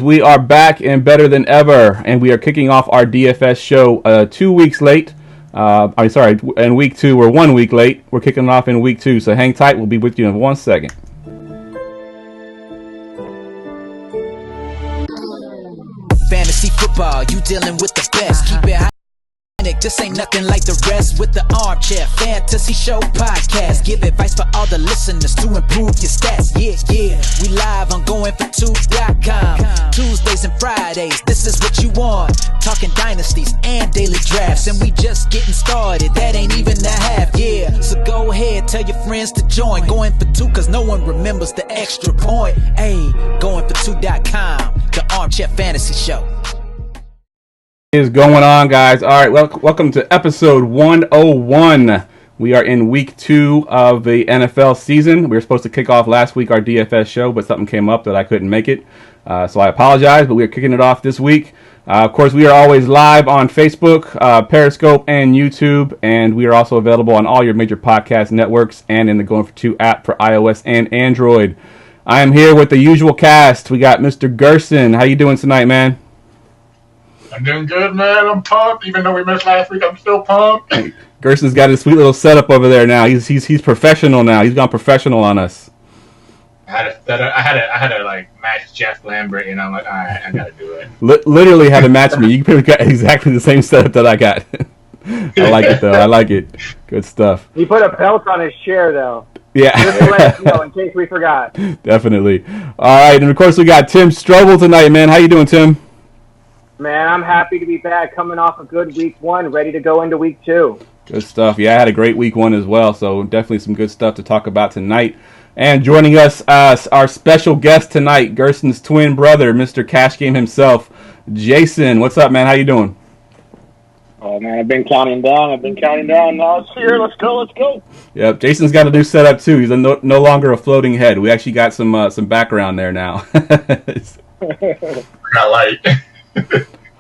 We are back and better than ever, and we are kicking off our DFS show 2 weeks late. In week 2, we're 1 week late. We're kicking off in week 2, so hang tight. We'll be with you in 1 second. Fantasy football, you dealing with the best. Keep it high. This ain't nothing like the rest with the Armchair Fantasy Show podcast. Give advice for all the listeners to improve your stats. Yeah. We live on GoingFor2.com. Tuesdays and Fridays, this is what you want. Talking dynasties and daily drafts. And we just getting started, that ain't even the half. Yeah, so go ahead, tell your friends to join. Going for 2, cause no one remembers the extra point. Hey, GoingFor2.com, the Armchair Fantasy Show. Is going on, guys? All right, welcome to episode 101. We are in week 2 of the NFL season. We were supposed to kick off last week our DFS show, but something came up that I couldn't make it. So I apologize, but we are kicking it off this week. Of course, we are always live on Facebook, Periscope, and YouTube, and we are also available on all your major podcast networks and in the GoingFor2 app for iOS and Android. I am here with the usual cast. We got Mr. Carson. How you doing tonight, man? I'm doing good, man. I'm pumped. Even though we missed last week, I'm still pumped. Gerson's got his sweet little setup over there now. He's professional now. He's gone professional on us. I had to like match Jeff Lambert, and I'm like, all right, I gotta do it. Literally had to match me. You pretty got exactly the same setup that I got. I like it though. I like it. Good stuff. He put a belt on his chair though. Yeah. Just to let you know, in case we forgot. Definitely. All right, and of course we got Tim Strobel tonight, man. How you doing, Tim? Man, I'm happy to be back, coming off a good week 1, ready to go into week 2. Good stuff. Yeah, I had a great week 1 as well, so definitely some good stuff to talk about tonight. And joining us, our special guest tonight, Gerson's twin brother, Mr. Cash Game himself, Jason. What's up, man? How you doing? Oh, man, I've been counting down. Now it's here. Let's go. Yep, Jason's got a new setup, too. He's no longer a floating head. We actually got some background there now. Got light.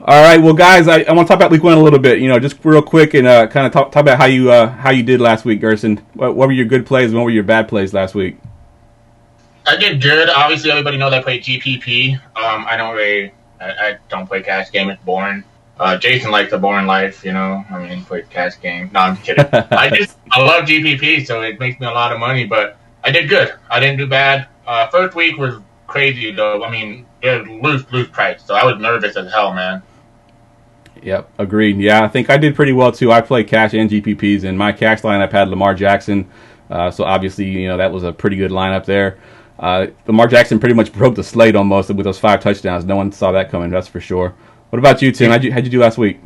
All right, well, guys, I want to talk about week 1 a little bit. Just real quick and kind of talk about how you did last week, Carson. What were your good plays and what were your bad plays last week? I did good. Obviously, everybody knows I play GPP. I don't play cash game. It's boring. Jason likes a boring life, he plays cash game. No, I'm kidding. I love GPP, so it makes me a lot of money. But I did good. I didn't do bad. First week was crazy though. They're loose price, so I was nervous as hell, man. Yep, agreed. Yeah, I think I did pretty well too. I played cash and GPPs, and my cash lineup had Lamar Jackson, so obviously that was a pretty good lineup there. Lamar Jackson pretty much broke the slate almost with those 5 touchdowns. No one saw that coming, that's for sure. What about you, Tim? How'd you do last week?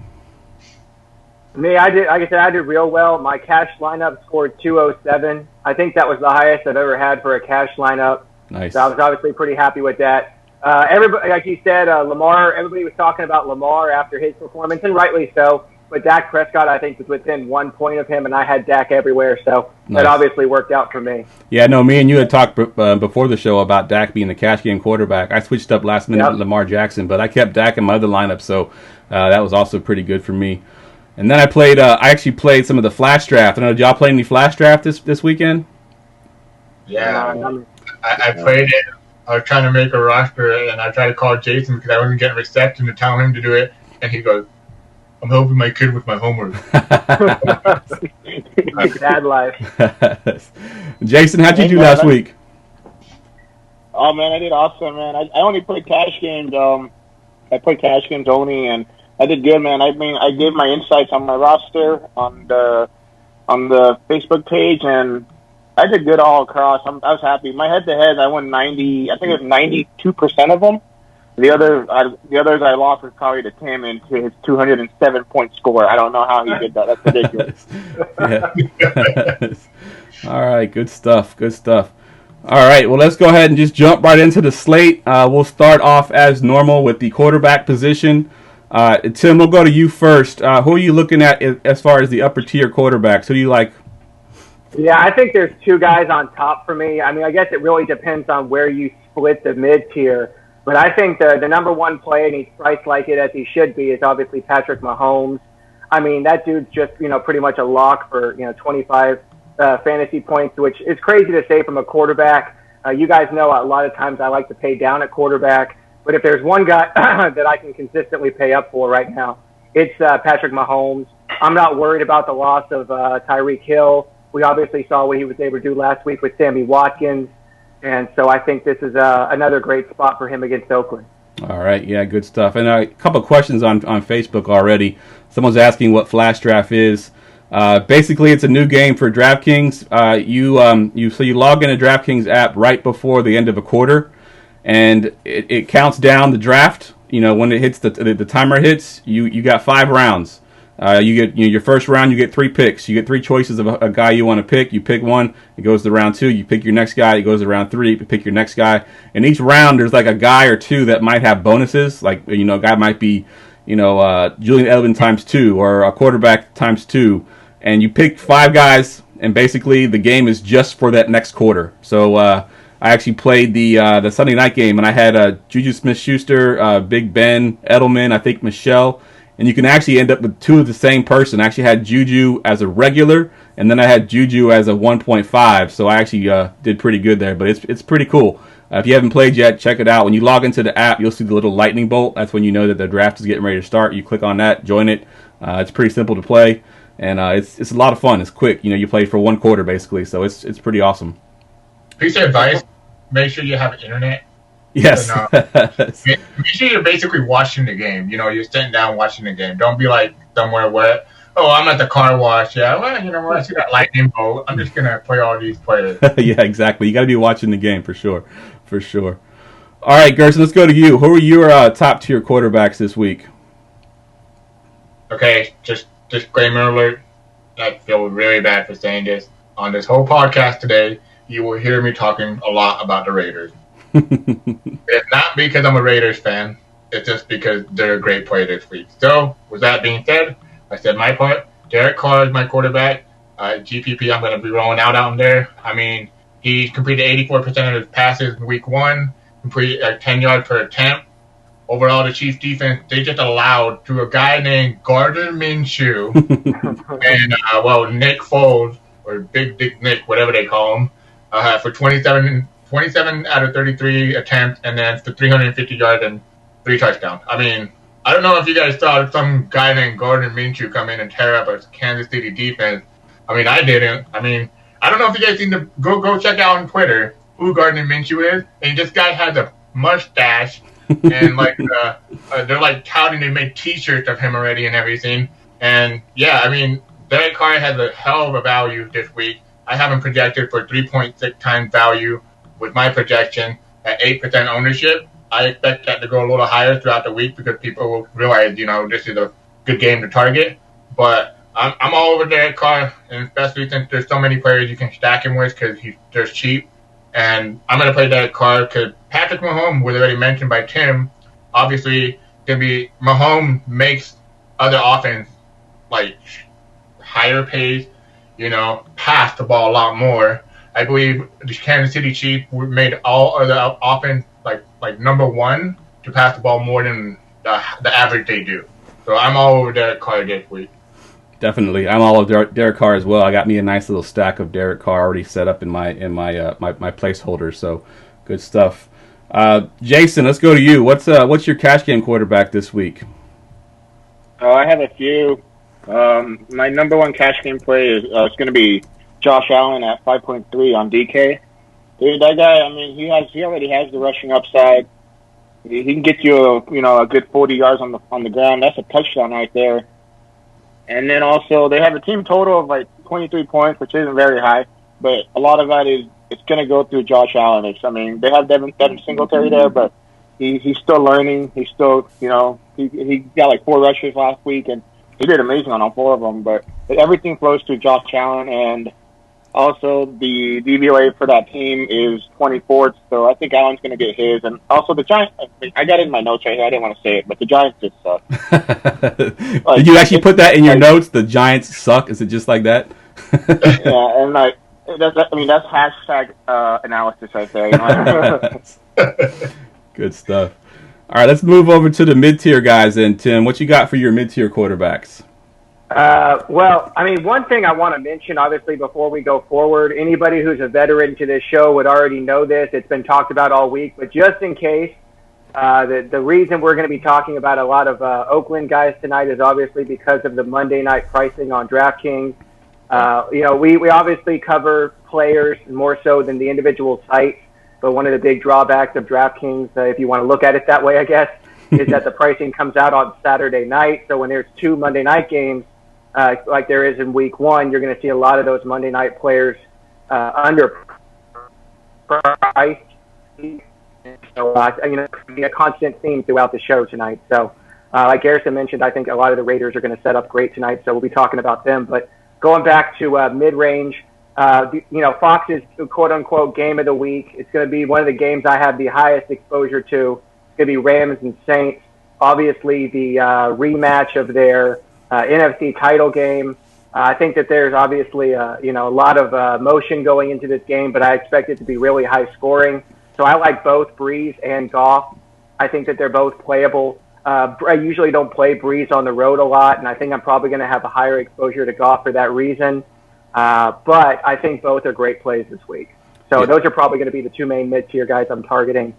Me, I did. Like I said, I did real well. My cash lineup scored 207. I think that was the highest I've ever had for a cash lineup. Nice. So I was obviously pretty happy with that. Everybody, like you said, Lamar. Everybody was talking about Lamar after his performance, and rightly so. But Dak Prescott, I think, was within 1 point of him, and I had Dak everywhere, so That obviously worked out for me. Yeah, no, me and you had talked before the show about Dak being the cash game quarterback. I switched up last minute with Lamar Jackson, but I kept Dak in my other lineup, so that was also pretty good for me. And then I actually played some of the flash draft. I don't know, did y'all play any flash draft this weekend? Yeah, I played it. I was trying to make a roster, and I tried to call Jason because I wasn't getting reception to tell him to do it, and he goes, I'm helping my kid with my homework. Sad life. Jason, how'd you do last week? Oh, man, I did awesome, man. I only played cash games. I played cash games only, and I did good, man. I gave my insights on my roster on the Facebook page, and I did good all across. I was happy. My head-to-head, I won 90. I think it was 92% of them. The others I lost was probably to Tim and to his 207-point score. I don't know how he did that. That's ridiculous. All right, good stuff. All right, well, let's go ahead and just jump right into the slate. We'll start off as normal with the quarterback position. Tim, we'll go to you first. Who are you looking at as far as the upper-tier quarterbacks? Who do you like? Yeah, I think there's 2 guys on top for me. I guess it really depends on where you split the mid-tier. But I think the number 1 play, and he's priced like it as he should be, is obviously Patrick Mahomes. That dude's just, pretty much a lock for, 25 fantasy points, which is crazy to say from a quarterback. You guys know a lot of times I like to pay down at quarterback. But if there's one guy that I can consistently pay up for right now, it's Patrick Mahomes. I'm not worried about the loss of Tyreek Hill. We obviously saw what he was able to do last week with Sammy Watkins. And so I think this is another great spot for him against Oakland. All right, yeah, good stuff. And a couple of questions on Facebook already. Someone's asking what Flash Draft is. Basically, it's a new game for DraftKings. You log in a DraftKings app right before the end of a quarter, and it counts down the draft. When it hits the timer hits, you got 5 rounds. You get your first round, you get 3 picks. You get 3 choices of a guy you want to pick. You pick one, it goes to round 2. You pick your next guy, it goes to round 3. You pick your next guy. And each round, there's like a guy or two that might have bonuses. Like a guy might be Julian Edelman times 2 or a quarterback times 2. And you pick 5 guys, and basically the game is just for that next quarter. So I actually played the Sunday night game, and I had Juju Smith-Schuster, Big Ben, Edelman, I think Michelle. And you can actually end up with 2 of the same person. I actually had Juju as a regular, and then I had Juju as a 1.5. So I actually did pretty good there. But it's pretty cool. If you haven't played yet, check it out. When you log into the app, you'll see the little lightning bolt. That's when you know that the draft is getting ready to start. You click on that, join it. It's pretty simple to play, and it's a lot of fun. It's quick. You play for 1 quarter basically, so it's pretty awesome. Piece of advice: make sure you have internet. Yes. Make sure you're basically watching the game. You're sitting down watching the game. Don't be like somewhere where, I'm at the car wash. Yeah, well, I see that lightning bolt. I'm just going to play all these players. Yeah, exactly. You got to be watching the game for sure. For sure. All right, Gerson, let's go to you. Who are your top-tier quarterbacks this week? Okay, just disclaimer alert. I feel really bad for saying this. On this whole podcast today, you will hear me talking a lot about the Raiders. It's not because I'm a Raiders fan. It's just because they're a great player this week. So, with that being said, I said my part. Derek Carr is my quarterback. GPP, I'm going to be rolling out there. I mean, he completed 84% of his passes in week 1, completed 10 yards per attempt. Overall, the Chiefs defense, they just allowed to a guy named Gardner Minshew and, Nick Foles, or Big Dick Nick, whatever they call him, for 27 out of 33 attempts, and then for 350 yards and 3 touchdowns. I mean, I don't know if you guys saw some guy named Gardner Minshew come in and tear up a Kansas City defense. I mean, I didn't. I mean, I don't know if you guys need to go check out on Twitter who Gardner Minshew is. And this guy has a mustache, and they're like touting they made T-shirts of him already and everything. And yeah, I mean, Derek Carr has a hell of a value this week. I have him projected for 3.6 times value. With my projection at 8% ownership, I expect that to go a little higher throughout the week because people will realize, this is a good game to target. But I'm all over Derek Carr, and especially since there's so many players you can stack him with because they're cheap. And I'm going to play Derek Carr because Patrick Mahomes was already mentioned by Tim. Obviously, Mahomes makes other offense like higher pace, pass the ball a lot more. I believe the Kansas City Chiefs made all other offense like number 1 to pass the ball more than the average they do. So I'm all over Derek Carr this week. Definitely, I'm all over Derek Carr as well. I got me a nice little stack of Derek Carr already set up in my placeholder. So good stuff. Jason, let's go to you. What's your cash game quarterback this week? Oh, I have a few. My number 1 cash game play is going to be Josh Allen at 5.3 on DK. Dude, that guy, I mean, he already has the rushing upside. He can get you a good 40 yards on the ground. That's a touchdown right there. And then also they have a team total of like 23 points, which isn't very high, but a lot of that it's going to go through Josh Allen. I mean, they have Devin Singletary there, but he's still learning. He's still, he got like 4 rushes last week, and he did amazing on all 4 of them. But everything flows through Josh Allen, and also the DVOA for that team is 24th, so I think Allen's going to get his. And also the Giants, I got it in my notes right here. I didn't want to say it, but the Giants just suck. Did you actually put that in your notes? The Giants suck? Is it just like that? Yeah, and that's hashtag analysis right there. Good stuff. All right, let's move over to the mid-tier guys then, Tim. What you got for your mid-tier quarterbacks? Well, I mean, one thing I want to mention, obviously, before we go forward, anybody who's a veteran to this show would already know this. It's been talked about all week, but just in case, The reason we're going to be talking about a lot of Oakland guys tonight is obviously because of the Monday night pricing on DraftKings. We obviously cover players more so than the individual sites, but one of the big drawbacks of DraftKings, if you want to look at it that way, I guess, is that the pricing comes out on Saturday night. So when there's 2 Monday night games, like there is in Week 1, you're going to see a lot of those Monday night players underpriced. So, be a constant theme throughout the show tonight. So, like Garrison mentioned, I think a lot of the Raiders are going to set up great tonight, so we'll be talking about them. But going back to mid-range, Fox's quote-unquote game of the week, it's going to be one of the games I have the highest exposure to. It's going to be Rams and Saints. Obviously, the rematch of their NFC title game. I think that there's obviously a lot of motion going into this game, but I expect it to be really high scoring. So I like both Breeze and Goff. I think that they're both playable. I usually don't play Breeze on the road a lot, and I think I'm probably going to have a higher exposure to Goff for that reason. But I think both are great plays this week. So those are probably going to be the 2 main mid-tier guys I'm targeting.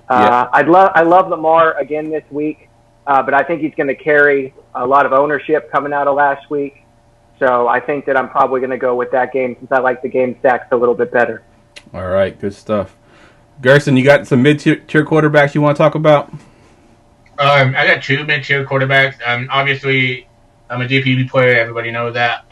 I love Lamar again this week, but I think he's going to carry a lot of ownership coming out of last week. So I think that I'm probably going to go with that game since I like the game stacks a little bit better. All right, good stuff. Garrison, you got some mid-tier quarterbacks you want to talk about? I got 2 mid-tier quarterbacks. Obviously, I'm a DPP player. Everybody knows that.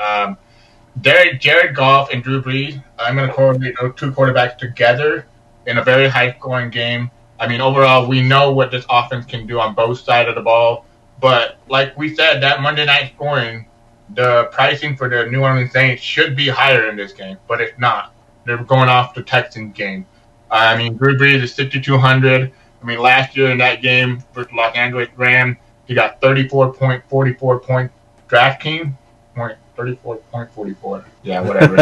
Jared Goff and Drew Brees. I'm going to correlate those 2 quarterbacks together in a very high-scoring game. I mean, overall, we know what this offense can do on both sides of the ball. But like we said, that Monday night scoring, the pricing for the New Orleans Saints should be higher in this game, but it's not. They're going off the Texans game. I mean, Drew Brees is 6,200. I mean, last year in that game versus Los Angeles Rams, he got 34.44 point DraftKings. 34.44. Yeah, whatever.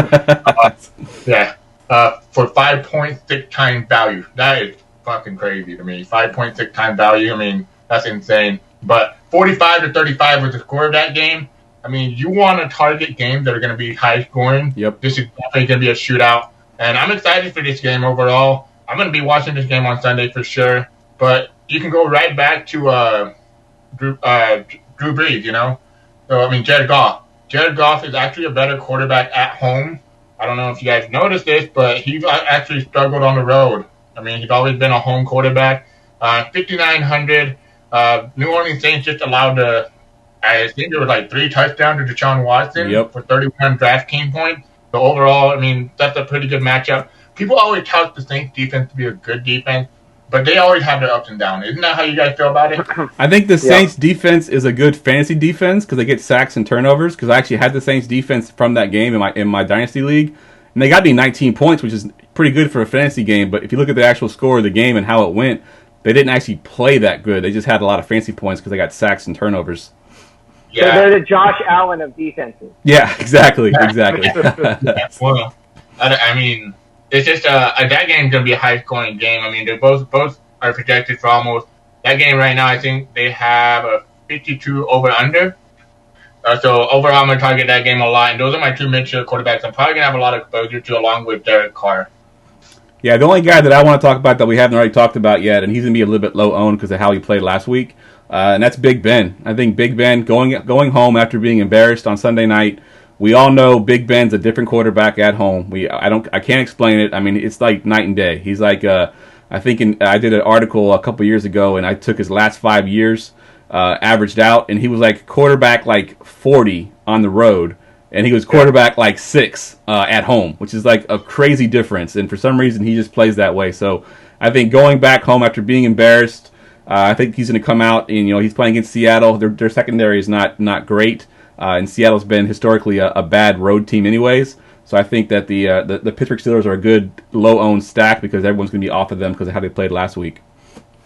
For 5.6 times value. That is fucking crazy to me. 5.6 times value. I mean, that's insane. But 45 to 35 was the score of that game. I mean, you want to target games that are going to be high scoring. Yep. This is definitely going to be a shootout. And I'm excited for this game overall. I'm going to be watching this game on Sunday for sure. But you can go right back to Drew Brees, So, I mean, Jared Goff. Jared Goff is actually a better quarterback at home. I don't know if you guys noticed this, but he's actually struggled on the road. I mean, he's always been a home quarterback. 5,900. New Orleans Saints just allowed I think there was like 3 touchdowns to Deshaun Watson for 31 DraftKings points. So overall, I mean, that's a pretty good matchup. People always tout the Saints defense to be a good defense, but they always have their ups and downs. Isn't that how you guys feel about it? I think the Saints defense is a good fantasy defense because they get sacks and turnovers. Because I actually had the Saints defense from that game in my dynasty league, and they got me 19 points, which is pretty good for a fantasy game. But if you look at the actual score of the game and how it went, they didn't actually play that good. They just had a lot of fantasy points because they got sacks and turnovers. Yeah. So they're the Josh Allen of defenses. Yeah, exactly. Well, I mean, it's just that game's going to be a high-scoring game. I mean, they both are projected for almost that game right now. I think they have a 52 over/under. So overall, I'm going to target that game a lot. And those are my 2 mid-tier quarterbacks. I'm probably going to have a lot of exposure to, along with Derek Carr. Yeah, the only guy that I want to talk about that we haven't already talked about yet, and he's going to be a little bit low-owned because of how he played last week, and that's Big Ben. I think Big Ben going home after being embarrassed on Sunday night. We all know Big Ben's a different quarterback at home. I can't explain it. I mean, it's like night and day. He's like I did an article a couple years ago, and I took his last 5 years, averaged out, and he was like quarterback like 40 on the road, and he was quarterback like 6 at home, which is like a crazy difference. And for some reason, he just plays that way. So I think going back home after being embarrassed, I think he's going to come out and he's playing against Seattle. Their secondary is not great, and Seattle's been historically a bad road team anyways. So I think that the Pittsburgh Steelers are a good low-owned stack because everyone's going to be off of them because of how they played last week.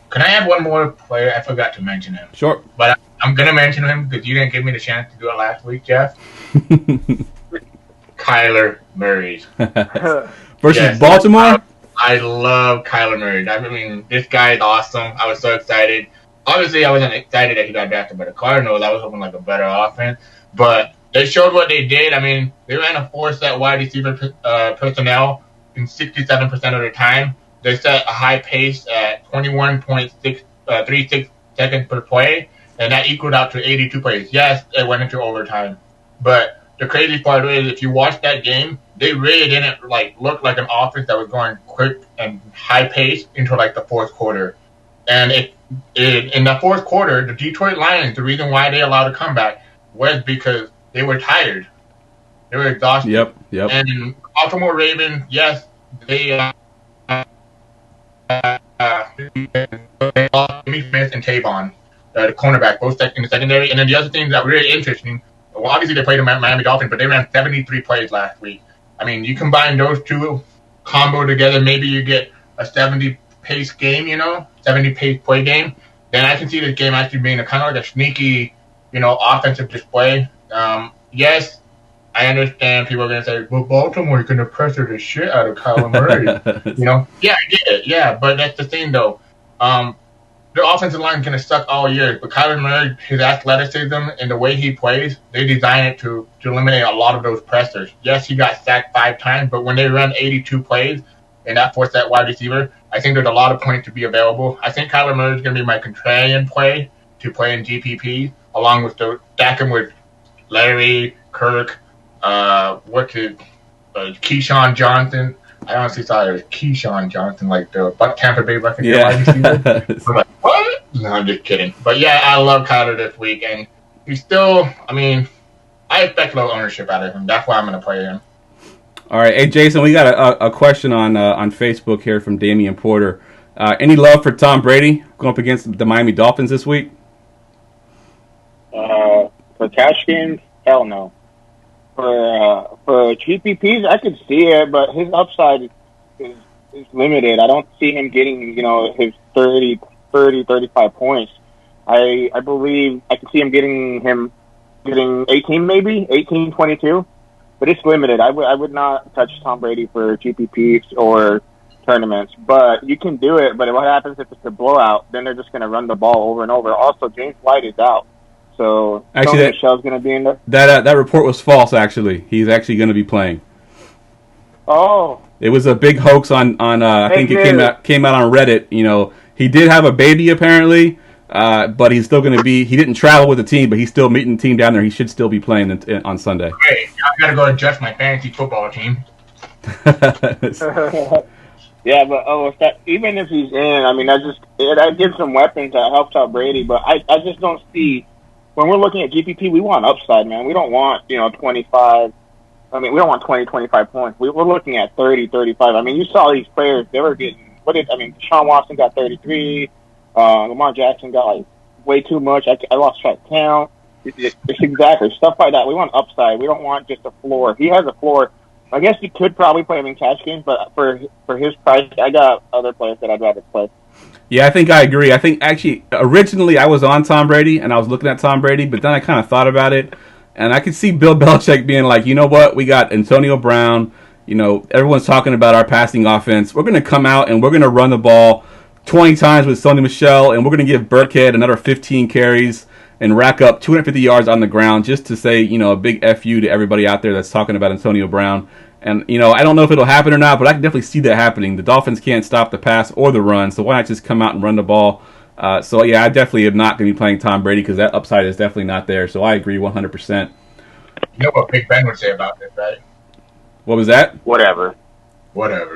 Can I add one more player? I forgot to mention him. Sure. But I'm going to mention him because you didn't give me the chance to do it last week, Jeff. Kyler Murray. Versus Baltimore? I love Kyler Murray. I mean, this guy is awesome. I was so excited. Obviously, I wasn't excited that he got drafted by the Cardinals. I was hoping like a better offense. But they showed what they did. I mean, they ran a 4-set wide receiver personnel in 67% of the time. They set a high pace at 21.6 seconds per play, and that equaled out to 82 plays. Yes, it went into overtime, but the crazy part is, if you watch that game, they really didn't look like an offense that was going quick and high pace into the fourth quarter. And in the fourth quarter, the Detroit Lions, the reason why they allowed a comeback was because they were tired. They were exhausted. Yep. And Baltimore Ravens, yes, they lost Jimmy Smith and Tavon, the cornerback, both in the secondary. And then the other thing that was really interesting, well, obviously they played the Miami Dolphins, but they ran 73 plays last week. I mean, you combine those two combo together, maybe you get a 70-pace game, 70-pace play game. Then I can see this game actually being a kind of like a sneaky, offensive display. Yes, I understand people are going to say, well, Baltimore is going to pressure the shit out of Kyler Murray. Yeah, I get it. Yeah, but that's the thing, though. Their offensive line is going to suck all year. But Kyler Murray, his athleticism and the way he plays, they designed it to eliminate a lot of those pressures. Yes, he got sacked 5 times, but when they run 82 plays and that forced that wide receiver, I think there's a lot of points to be available. I think Kyler Murray is going to be my contrarian play to play in GPP, along with stacking with Larry, Kirk, Keyshawn Johnson. I honestly thought it was Keyshawn Johnson, like the Tampa Bay Buccaneers wide receiver. I'm like, what? No, I'm just kidding. But yeah, I love Kyler this week, and he's still. I mean, I expect low ownership out of him. That's why I'm going to play him. All right, hey Jason, we got a question on Facebook here from Damian Porter. Any love for Tom Brady going up against the Miami Dolphins this week? For cash games, hell no. For GPPs, I could see it, but his upside is limited. I don't see him getting, his 30, 35 points. I believe I could see him getting 18 maybe, 18, 22, but it's limited. I would not touch Tom Brady for GPPs or tournaments, but you can do it. But what happens if it's a blowout? Then they're just going to run the ball over and over. Also, James White is out. So actually, Michelle's going to be in there. That report was false. Actually, he's actually going to be playing. Oh, it was a big hoax on I think it came out on Reddit. He did have a baby apparently, but he's still going to be. He didn't travel with the team, but he's still meeting the team down there. He should still be playing on Sunday. Hey, I got to go adjust my fantasy football team. Yeah, but even if he's in, I mean, that gives some weapons that helps out Brady. But I just don't see. When we're looking at GPP, we want upside, man. We don't want, 25. I mean, we don't want 20, 25 points. We're looking at 30, 35. I mean, you saw these players, they were getting, Deshaun Watson got 33. Lamar Jackson got, way too much. I lost track of count. It's exactly. Stuff like that. We want upside. We don't want just a floor. If he has a floor, I guess you could probably play him in cash games, but for his price, I got other players that I'd rather play. Yeah, I think I agree. I think actually originally I was on Tom Brady and I was looking at Tom Brady, but then I kind of thought about it and I could see Bill Belichick being like, you know what, we got Antonio Brown, everyone's talking about our passing offense. We're going to come out and we're going to run the ball 20 times with Sony Michel and we're going to give Burkhead another 15 carries and rack up 250 yards on the ground just to say, a big FU to everybody out there that's talking about Antonio Brown. And, I don't know if it'll happen or not, but I can definitely see that happening. The Dolphins can't stop the pass or the run, so why not just come out and run the ball? So, yeah, I definitely am not going to be playing Tom Brady because that upside is definitely not there. So I agree 100%. You know what Big Ben would say about this, right? What was that? Whatever. All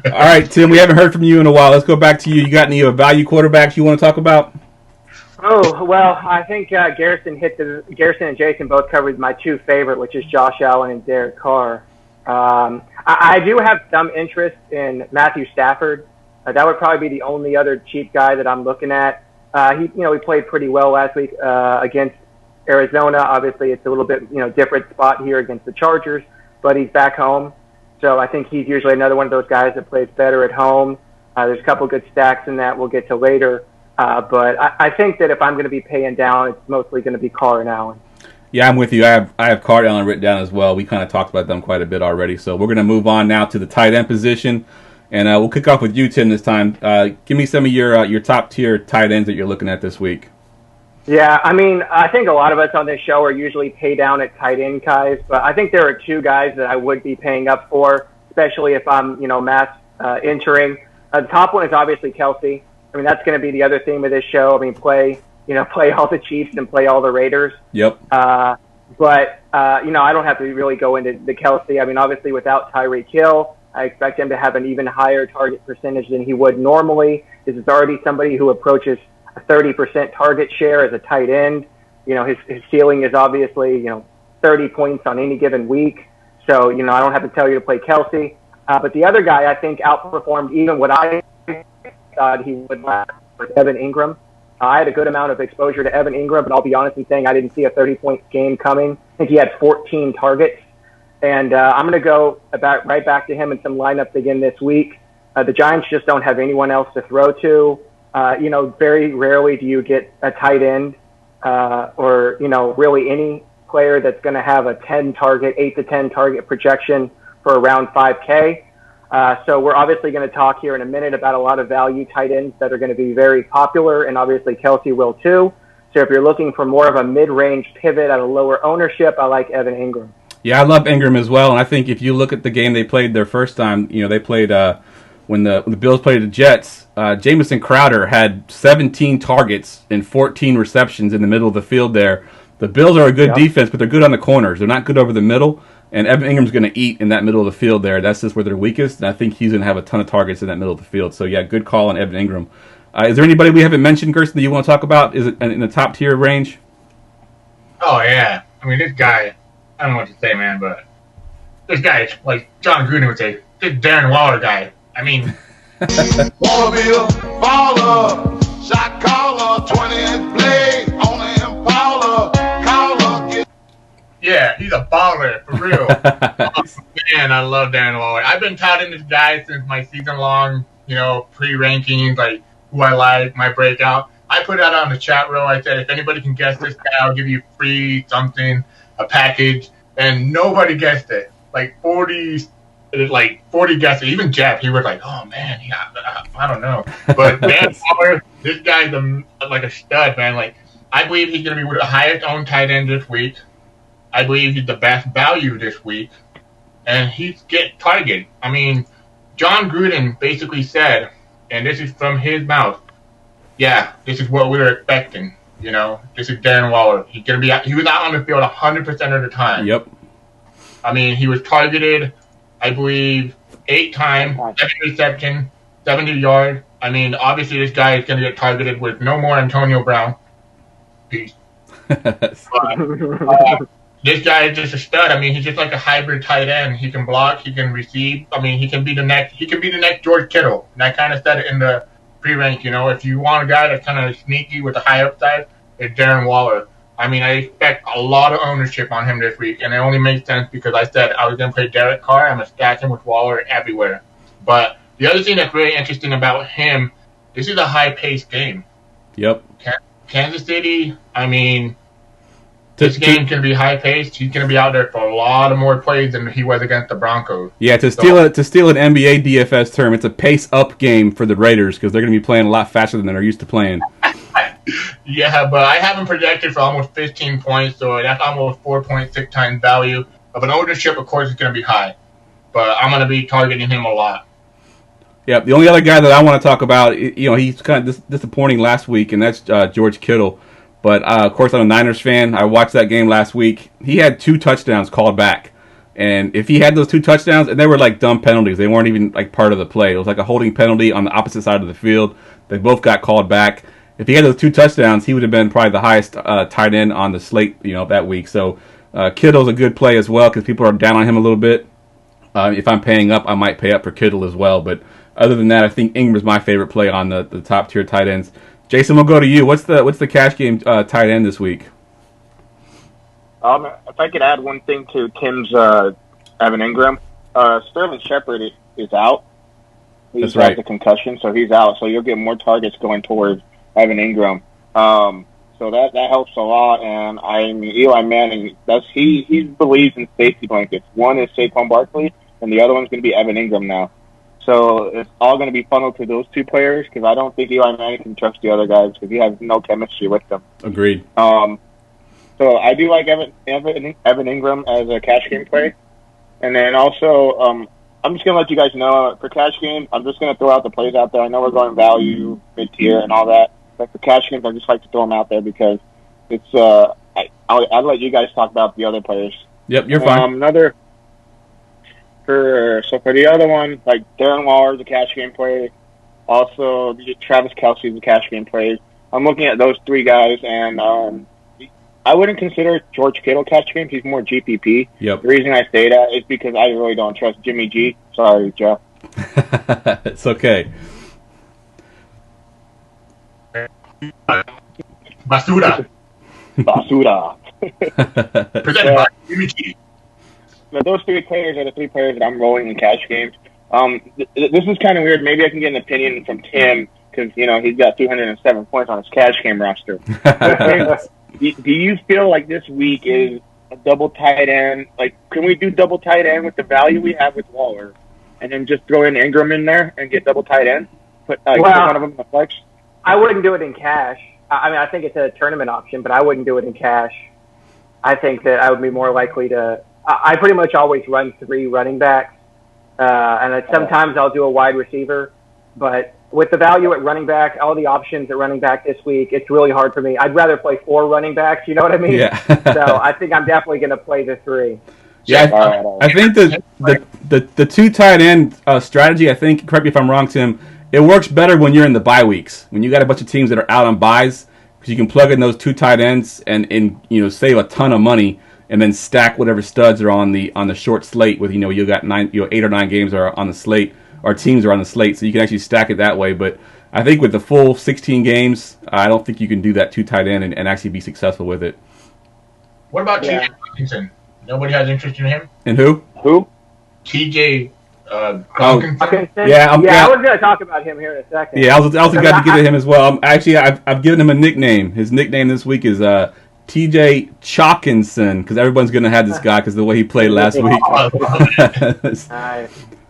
right, Tim, we haven't heard from you in a while. Let's go back to you. You got any value quarterbacks you want to talk about? Oh, well, I think Garrison and Jason both covered my two favorite, which is Josh Allen and Derek Carr. I do have some interest in Matthew Stafford. That would probably be the only other cheap guy that I'm looking at. He played pretty well last week against Arizona. Obviously, it's a little bit, different spot here against the Chargers, but he's back home. So I think he's usually another one of those guys that plays better at home. There's a couple good stacks in that we'll get to later. But I think that if I'm going to be paying down, it's mostly going to be Carr and Allen. Yeah, I'm with you. I have Carr and Allen written down as well. We kind of talked about them quite a bit already. So we're going to move on now to the tight end position. And we'll kick off with you, Tim, this time. Give me some of your top-tier tight ends that you're looking at this week. Yeah, I mean, I think a lot of us on this show are usually pay down at tight end guys. But I think there are two guys that I would be paying up for, especially if I'm, mass entering. The top one is obviously Kelsey. I mean, that's going to be the other theme of this show. I mean, play all the Chiefs and play all the Raiders. Yep. But I don't have to really go into the Kelsey. I mean, obviously without Tyreek Hill, I expect him to have an even higher target percentage than he would normally. This is already somebody who approaches a 30% target share as a tight end. His ceiling is obviously, 30 points on any given week. So, I don't have to tell you to play Kelsey. But the other guy I think outperformed even what I thought he would last was Evan Engram. I had a good amount of exposure to Evan Engram, but I'll be honest in saying I didn't see a 30-point game coming. I think he had 14 targets. And I'm going to go right back to him in some lineups again this week. The Giants just don't have anyone else to throw to. Very rarely do you get a tight end or really any player that's going to have a 8 to 10 target projection for around 5K. So we're obviously going to talk here in a minute about a lot of value tight ends that are going to be very popular, and obviously Kelsey will too. So if you're looking for more of a mid-range pivot at a lower ownership, I like Evan Engram. Yeah, I love Engram as well, and I think if you look at the game they played their first time, they played when the Bills played the Jets, Jamison Crowder had 17 targets and 14 receptions in the middle of the field there. The Bills are a good defense, but they're good on the corners. They're not good over the middle, and Evan Ingram's going to eat in that middle of the field there. That's just where they're weakest, and I think he's going to have a ton of targets in that middle of the field. So, yeah, good call on Evan Engram. Is there anybody we haven't mentioned, Gerson, that you want to talk about? Is it in the top tier range? Oh, yeah. I mean, this guy, I don't know what to say, man, but this guy, like John Gruden would say, this Darren Waller guy. I mean, Wanna be a baller, shot caller, 20-inch blade on the Impala, caller. yeah, he's a baller, for real. Oh, man, I love Darren Waller. I've been touting this guy since my season-long, pre-rankings, like who I like, my breakout. I put out on the chat row, I said, if anybody can guess this guy, I'll give you free something, a package, and nobody guessed it. Like 40 guesses. Even Jeff, he was like, "Oh man, yeah, I don't know." But Dan Waller, this guy's like a stud, man. Like, I believe he's going to be the highest owned tight end this week. I believe he's the best value this week, and he's get targeted. I mean, John Gruden basically said, and this is from his mouth, "Yeah, this is what we were expecting." This is Darren Waller. He was out on the field 100% of the time. Yep. I mean, he was targeted, I believe, 8 times, 7 reception, 70 yards. I mean, obviously this guy is going to get targeted with no more Antonio Brown. Peace. This guy is just a stud. I mean, he's just like a hybrid tight end. He can block, he can receive. I mean, he can be the next George Kittle. And I kind of said it in the pre-rank. If you want a guy that's kind of sneaky with a high upside, it's Darren Waller. I mean, I expect a lot of ownership on him this week, and it only makes sense because I said I was going to play Derek Carr. I'm going to stack him with Waller everywhere. But the other thing that's really interesting about him, this is a high-paced game. Yep. Kansas City, I mean, this game's going to be high-paced. He's going to be out there for a lot of more plays than he was against the Broncos. Yeah, to steal an NBA DFS term, it's a pace-up game for the Raiders because they're going to be playing a lot faster than they're used to playing. Yeah, but I have him projected for almost 15 points, so that's almost 4.6 times value. Of an ownership, of course, is going to be high, but I'm going to be targeting him a lot. Yeah, the only other guy that I want to talk about, he's kind of disappointing last week, and that's George Kittle. But, of course, I'm a Niners fan. I watched that game last week. He had 2 touchdowns called back. And if he had those 2 touchdowns, and they were like dumb penalties. They weren't even like part of the play. It was like a holding penalty on the opposite side of the field. They both got called back. If he had those 2 touchdowns, he would have been probably the highest tight end on the slate, that week. So Kittle's a good play as well because people are down on him a little bit. If I'm paying up, I might pay up for Kittle as well. But other than that, I think Ingram's my favorite play on the top tier tight ends. Jason, we'll go to you. What's the cash game tight end this week? If I could add one thing to Tim's Evan Engram, Sterling Shepard is out. He's got the concussion, so he's out. So you'll get more targets going towards Evan Engram. So that helps a lot. And I mean, Eli Manning, he believes in safety blankets. One is Saquon Barkley, and the other one's going to be Evan Engram now. So it's all going to be funneled to those 2 players because I don't think Eli Manning can trust the other guys because he has no chemistry with them. Agreed. So I do like Evan Engram as a cash game play. And then also I'm just gonna let you guys know for cash games. I'm just gonna throw out the plays out there. I know we're going value, mid tier, and all that, but for cash games, I just like to throw them out there because it's. I'll let you guys talk about the other players. Yep, you're fine. For the other one, like Darren Waller's a cash game play. Also, Travis Kelce's a cash game play. I'm looking at those three guys, and I wouldn't consider George Kittle cash game. He's more GPP. Yep. The reason I say that is because I really don't trust Jimmy G. Sorry, Joe. It's okay. Basura. Presented by Jimmy G. Now, those three players are the three players that I'm rolling in cash games. This is kind of weird. Maybe I can get an opinion from Tim because, he's got 207 points on his cash game roster. Do you feel like this week is a double tight end? Like, can we do double tight end with the value we have with Waller and then just throw in Engram in there and get double tight end? Put one of them in the flex? I wouldn't do it in cash. I think it's a tournament option, but I wouldn't do it in cash. I think that I would be more likely to – I pretty much always run 3 running backs, and sometimes I'll do a wide receiver. But with the value at running back, all the options at running back this week, it's really hard for me. I'd rather play 4 running backs, you know what I mean? Yeah. So I think I'm definitely going to play the 3. Yeah, I think the 2 tight end strategy, I think, correct me if I'm wrong, Tim, it works better when you're in the bye weeks. When you got a bunch of teams that are out on byes, because you can plug in those 2 tight ends and save a ton of money and then stack whatever studs are on the short slate with you got 8 or 9 games are on the slate or teams are on the slate, so you can actually stack it that way. But I think with the full 16 games, I don't think you can do that 2 tight end and actually be successful with it. What about TJ Hawkinson? Nobody has interest in him? And who? TJ Hawkinson? Yeah, I was going to talk about him here in a second. Yeah, I was glad to get to him as well. I've given him a nickname. His nickname this week is TJ Hawkinson, because everyone's going to have this guy because of the way he played last week.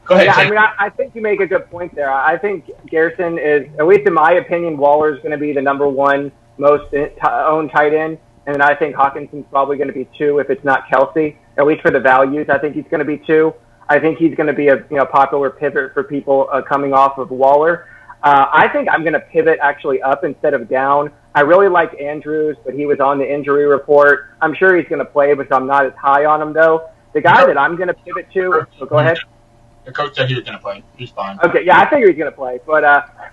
Go ahead. Yeah, I think you make a good point there. I think Garrison is, at least in my opinion, Waller's going to be the number 1 most owned tight end, and I think Hawkinson's probably going to be 2 if it's not Kelsey. At least for the values, I think he's going to be 2. I think he's going to be a popular pivot for people coming off of Waller. I think I'm going to pivot actually up instead of down. I really like Andrews, but he was on the injury report. I'm sure he's going to play, but I'm not as high on him, though. The guy that I'm going to pivot to, go ahead. The coach said he was going to play. He's fine. Okay, yeah, I figure he's going to play. But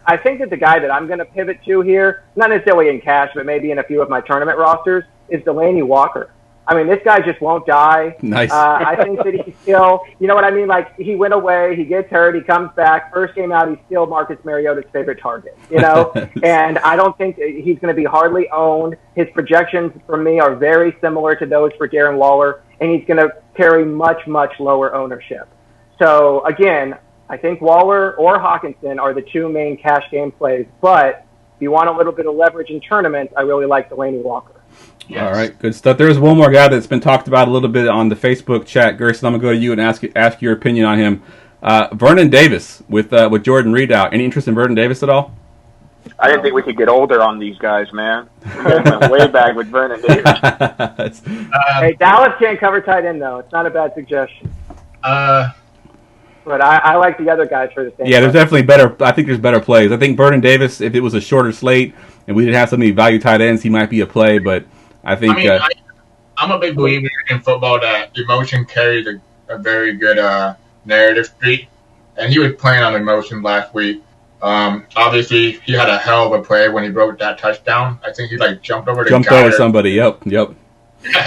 I think that the guy that I'm going to pivot to here, not necessarily in cash, but maybe in a few of my tournament rosters, is Delaney Walker. I mean, this guy just won't die. Nice. I think that he's still, you know what I mean? Like, he went away, he gets hurt, he comes back. First game out, he's still Marcus Mariota's favorite target, And I don't think he's going to be hardly owned. His projections for me are very similar to those for Darren Waller, and he's going to carry much, much lower ownership. So, again, I think Waller or Hawkinson are the 2 main cash game plays. But if you want a little bit of leverage in tournaments, I really like Delaney Walker. Yes. All right, good stuff. There's one more guy that's been talked about a little bit on the Facebook chat. Gerson, I'm going to go to you and ask your opinion on him. Vernon Davis with Jordan Reed out. Any interest in Vernon Davis at all? I didn't think we could get older on these guys, man. We went way back with Vernon Davis. Hey, Dallas can't cover tight end, though. It's not a bad suggestion. But I like the other guys for the same. Yeah, there's definitely better. I think there's better plays. I think Vernon Davis, if it was a shorter slate and we didn't have so many value tight ends, he might be a play. But I think I'm a big believer in football that emotion carries a very good narrative streak, and he was playing on emotion last week. Obviously, he had a hell of a play when he broke that touchdown. I think he jumped over somebody. Yep.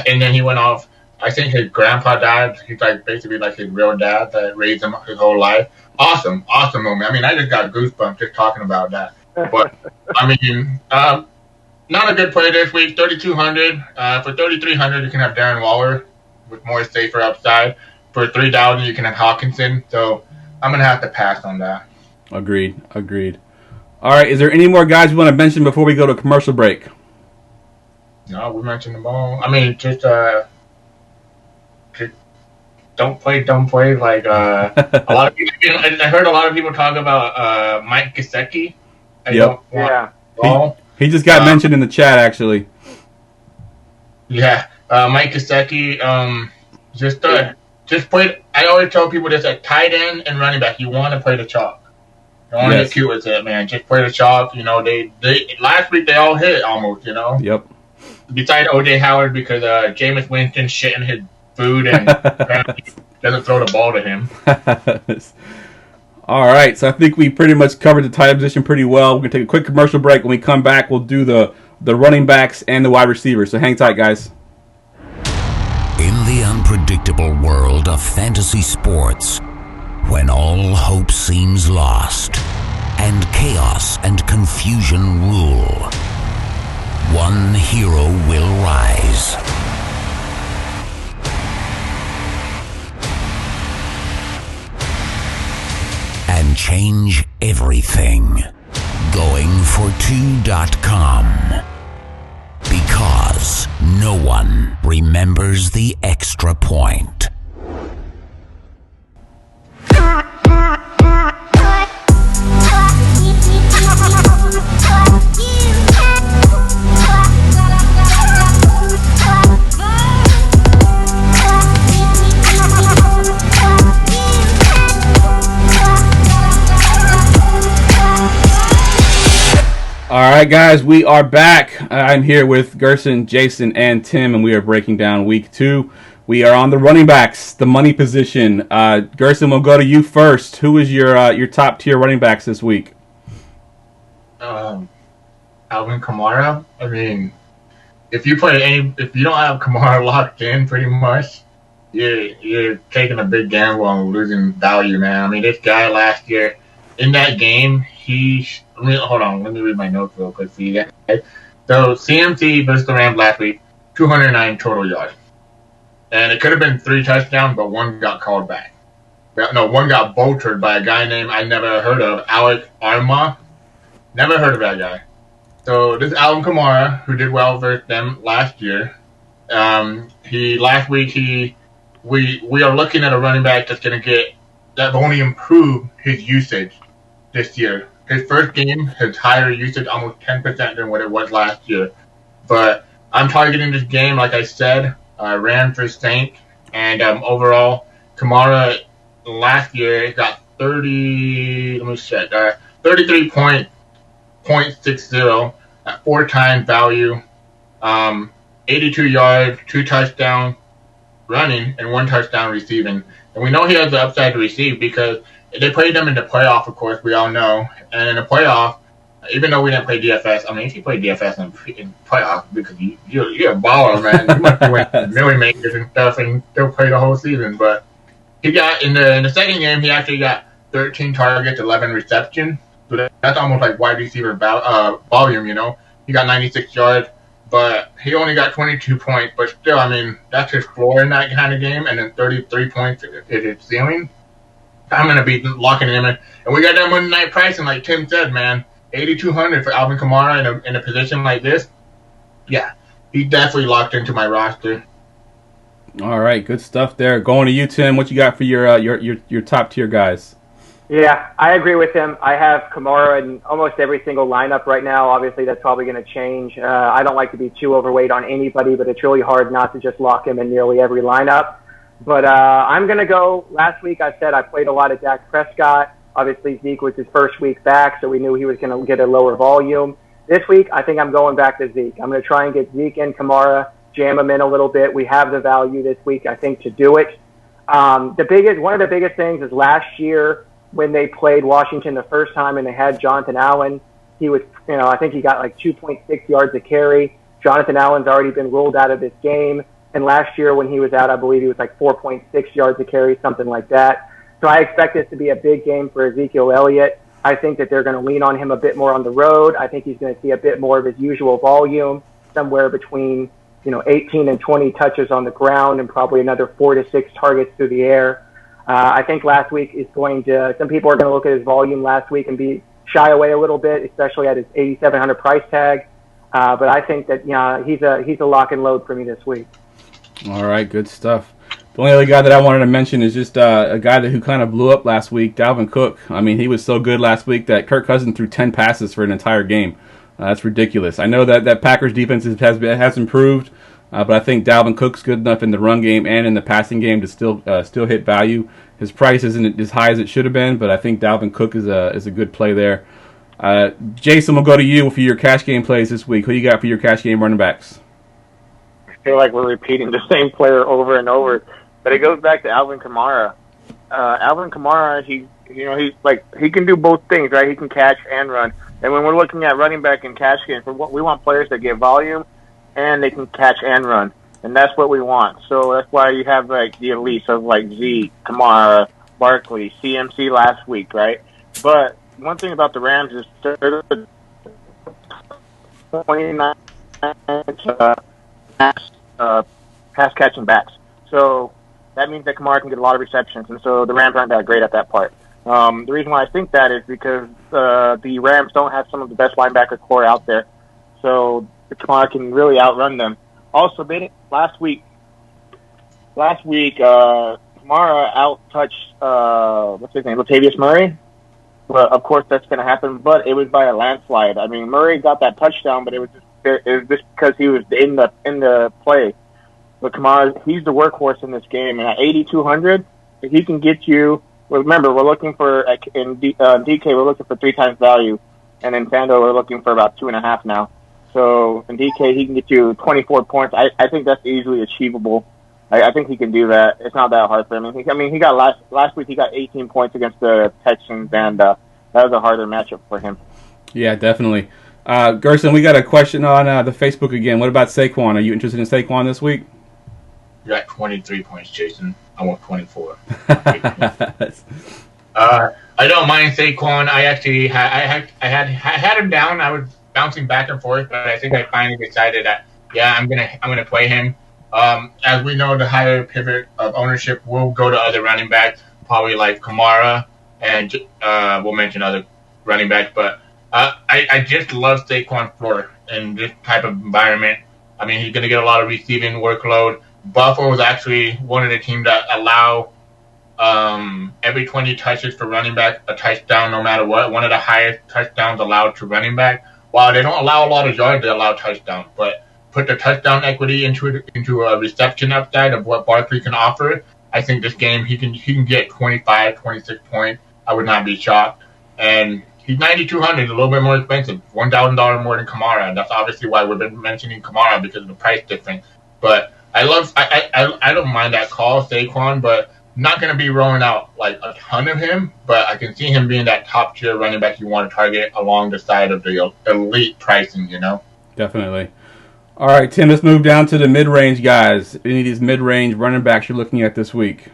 And then he went off. I think his grandpa died. He's basically his real dad that raised him his whole life. Awesome moment. I mean, I just got goosebumps just talking about that. But I mean, not a good play this week. 3,200. For 3,300, you can have Darren Waller with more safer upside. For 3,000, you can have Hawkinson. So I'm gonna have to pass on that. Agreed. All right. Is there any more guys you want to mention before we go to commercial break? No, we mentioned them all. I mean, just don't play. Like a lot of people, I heard a lot of people talk about Mike Gesicki. He just got mentioned in the chat, actually. Yeah, Mike Gesicki. just play. I always tell people this at tight end and running back. You want to play the chalk. Don't want to get cute with it, man. Just play the chalk. They last week they all hit almost. Yep. Besides O.J. Howard because Jameis Winston shit in his food and doesn't throw the ball to him. All right, so I think we pretty much covered the tight end position pretty well. We're going to take a quick commercial break. When we come back, we'll do the running backs and the wide receivers. So hang tight, guys. In the unpredictable world of fantasy sports, when all hope seems lost and chaos and confusion rule, one hero will rise. And change everything. GoingFor2.com. Because no one remembers the extra point. All right, guys, we are back. I'm here with Gerson, Jason, and Tim, and we are breaking down Week 2. We are on the running backs, the money position. Gerson, we'll go to you first. Who is your top tier running backs this week? Alvin Kamara. I mean, if you don't have Kamara locked in, pretty much, you're taking a big gamble on losing value, man. I mean, this guy last year in that game, hold on, let me read my notes real quick. See that? So CMC versus the Rams last week, 209 total yards, and it could have been 3 touchdowns, but one got called back. No, one got bolted by a guy named I never heard of, Alex Armchair. Never heard of that guy. So this Alvin Kamara, who did well versus them last year, we are looking at a running back that's only improved his usage this year. His first game has higher usage, almost 10% than what it was last year. But I'm targeting this game, like I said, Rams versus Saints. And overall, Kamara last year got 33.60 at 4 times value, 82 yards, 2 touchdowns running, and 1 touchdown receiving. And we know he has the upside to receive because they played them in the playoff, of course, we all know. And in the playoff, even though we didn't play DFS, I mean, if you play DFS in playoff, because you're a baller, man. You must be winning million makers and stuff and still play the whole season. But he got, in the second game, he actually got 13 targets, 11 receptions. So that's almost like wide receiver volume, He got 96 yards, but he only got 22 points. But still, I mean, that's his floor in that kind of game. And then 33 points is his ceiling. I'm going to be locking him in. And we got that Monday night pricing, like Tim said, man. $8,200 for Alvin Kamara in a position like this. Yeah, he's definitely locked into my roster. All right, good stuff there. Going to you, Tim. What you got for your top tier guys? Yeah, I agree with him. I have Kamara in almost every single lineup right now. Obviously, that's probably going to change. I don't like to be too overweight on anybody, but it's really hard not to just lock him in nearly every lineup. But I'm going to go. Last week I said I played a lot of Dak Prescott. Obviously, Zeke was his first week back, so we knew he was going to get a lower volume. This week, I think I'm going back to Zeke. I'm going to try and get Zeke and Kamara, jam them in a little bit. We have the value this week, I think, to do it. One of the biggest things is last year when they played Washington the first time and they had Jonathan Allen, he was, I think he got like 2.6 yards a carry. Jonathan Allen's already been ruled out of this game. And last year when he was out, I believe he was like 4.6 yards a carry, something like that. So I expect this to be a big game for Ezekiel Elliott. I think that they're going to lean on him a bit more on the road. I think he's going to see a bit more of his usual volume, somewhere between 18 and 20 touches on the ground and probably another 4 to 6 targets through the air. I think last week is some people are going to look at his volume last week and be shy away a little bit, especially at his $8,700 price tag. But I think that he's a lock and load for me this week. All right, good stuff. The only other guy that I wanted to mention is just a guy who kind of blew up last week, Dalvin Cook. I mean, he was so good last week that Kirk Cousins threw 10 passes for an entire game. That's ridiculous. I know that Packers defense has improved. But I think Dalvin Cook's good enough in the run game and in the passing game to still hit value. His price isn't as high as it should have been, but I think Dalvin Cook is a good play there. Jason, we'll go to you for your cash game plays this week. Who you got for your cash game running backs? I feel like we're repeating the same player over and over, but it goes back to Alvin Kamara. Alvin Kamara, he can do both things, right? He can catch and run. And when we're looking at running back and cash games, we want players that get volume and they can catch and run, and that's what we want. So that's why you have like the elites of like Zeke, Kamara, Barkley, CMC last week, right? But one thing about the Rams is they're 29 pass catching backs. So that means that Kamara can get a lot of receptions, and so the Rams aren't that great at that part. The reason why I think that is because the Rams don't have some of the best linebacker core out there, so Kamara can really outrun them. Also, last week, Kamara out-touched, what's his name, Latavius Murray. Well, of course, that's going to happen, but it was by a landslide. I mean, Murray got that touchdown, but it was just because he was in the play. But Kamara, he's the workhorse in this game, and at 8,200, if he can get you. Remember, we're looking for in DK, we're looking for 3 times value, and in FanDuel, we're looking for about 2.5 now. So in DK, he can get you 24 points. I think that's easily achievable. I think he can do that. It's not that hard for him. He got last week. He got 18 points against the Texans, and that was a harder matchup for him. Yeah, definitely. Gerson, we got a question on the Facebook again. What about Saquon? Are you interested in Saquon this week? You got 23 points, Jason. I want 24. I don't mind Saquon. I actually had him down. I was bouncing back and forth, but I think I finally decided that I'm gonna play him. As we know, the higher pivot of ownership will go to other running backs, probably like Kamara, and we'll mention other running backs. But I just love Saquon floor in this type of environment. I mean, he's going to get a lot of receiving workload. Buffalo is actually one of the teams that allow every 20 touches for running back a touchdown no matter what. One of the highest touchdowns allowed to running back. While they don't allow a lot of yards, they allow touchdowns. But put the touchdown equity into a reception upside of what Barkley can offer. I think this game he can get 25, 26 points. I would not be shocked. And he's 9,200, a little bit more expensive, $1,000 more than Kamara. And that's obviously why we've been mentioning Kamara because of the price difference. But I don't mind that call, Saquon, but I'm not going to be rolling out like a ton of him. But I can see him being that top tier running back you want to target along the side of the elite pricing, you know? Definitely. All right, Tim, let's move down to the mid-range guys. Any of these mid-range running backs you're looking at this week?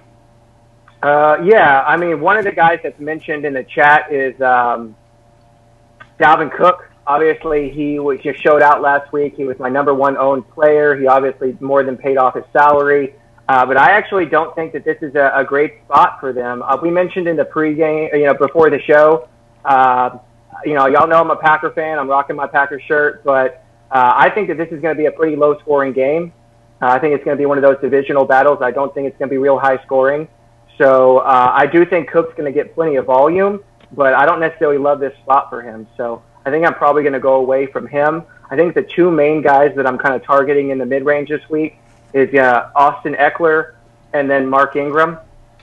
I mean, one of the guys that's mentioned in the chat is Dalvin Cook. Obviously, he just showed out last week. He was my number 1 owned player. He obviously more than paid off his salary. But I actually don't think that this is a great spot for them. We mentioned in the pregame, before the show, y'all know I'm a Packer fan. I'm rocking my Packer shirt. But I think that this is going to be a pretty low-scoring game. I think it's going to be one of those divisional battles. I don't think it's going to be real high-scoring. So I do think Cook's going to get plenty of volume, but I don't necessarily love this spot for him. So I think I'm probably going to go away from him. I think the 2 main guys that I'm kind of targeting in the mid-range this week is Austin Eckler and then Mark Ingram.